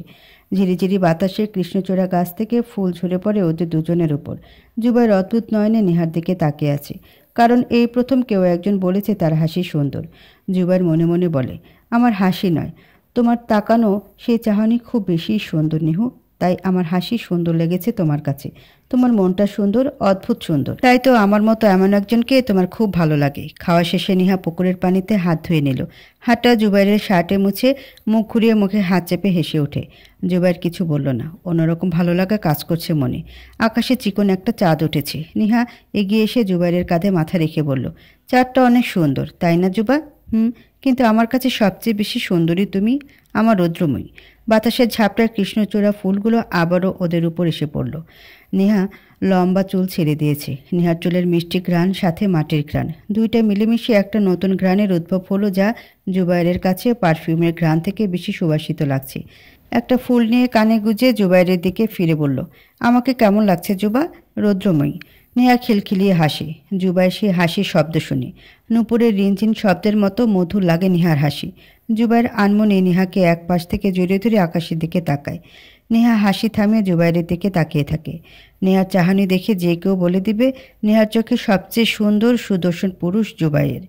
ঝিরিঝিরি বাতাসে কৃষ্ণচূড়া গাছ থেকে ফুল ঝরে পড়ে ওদের দুজনের উপর। জুবাইর অদ্ভুত নয়নে নেহার দিকে তাকিয়ে আছে, কারণ এই প্রথম কেউ একজন বলেছে তার হাসি সুন্দর। জুবাইর মনে মনে বলে, আমার হাসি নয়, তোমার তাকানো সেই চাহনি খুব বেশি সুন্দর নিহু। তাই আমার হাসি সুন্দর লেগেছে তোমার কাছে। তোমার মনটা সুন্দর, অদ্ভুত সুন্দর। তাই তো আমার মতো এমন একজনকে তোমার খুব ভালো লাগে। খাওয়া শেষে নেহা পুকুরের পানিতে হাত ধুয়ে নিল। হাতটা জুবাইরের শার্টে মুছে মুখ ঘুরিয়ে মুখে হাত চেপে হেসে ওঠে। জুবাইর কিছু বলল না। অন্যরকম ভালো লাগা কাজ করছে মনে। আকাশে চিকন একটা চাঁদ উঠেছে। নেহা এগিয়ে এসে জুবাইরের কাঁধে মাথা রেখে বলল, চাঁদটা অনেক সুন্দর তাই না জুবা? কিন্তু আমার কাছে সবচেয়ে বেশি সুন্দরী তুমি, আমার রৌদ্রময়ী। বাতাসের ঝাপটায় কৃষ্ণচূড়া ফুলগুলো আবারও ওদের উপর এসে পড়ল। নেহা লম্বা চুল ছেড়ে দিয়েছে। নেহার চুলের মিষ্টি ঘ্রাণ, সাথে মাটির ঘ্রাণ, দুইটা মিলেমিশে একটা নতুন ঘ্রাণের উদ্ভব হলো, যা জুবাইরের কাছে পারফিউমের ঘ্রাণ থেকে বেশি সুবাসিত লাগছে। একটা ফুল নিয়ে কানে গুজে জুবাইরের দিকে ফিরে বলল, আমাকে কেমন লাগছে জুবা? রৌদ্রময়ী। নেহা খিলখিলিয়ে হাসে। জুবাই সে হাসির শব্দ শুনে। নুপুরের রিনঝিন শব্দের মতো মধুর লাগে নেহার হাসি। জুবাইর আনমনে নেহাকে এক পাশ থেকে জড়িয়ে ধরে আকাশের দিকে তাকায়। নেহা হাসি থামিয়ে জুবাইরের দিকে তাকিয়ে থাকে। নেহার চাহনি দেখে যে কেউ বলে দিবে নেহার চোখে সবচেয়ে সুন্দর সুদর্শন পুরুষ জুবাইর।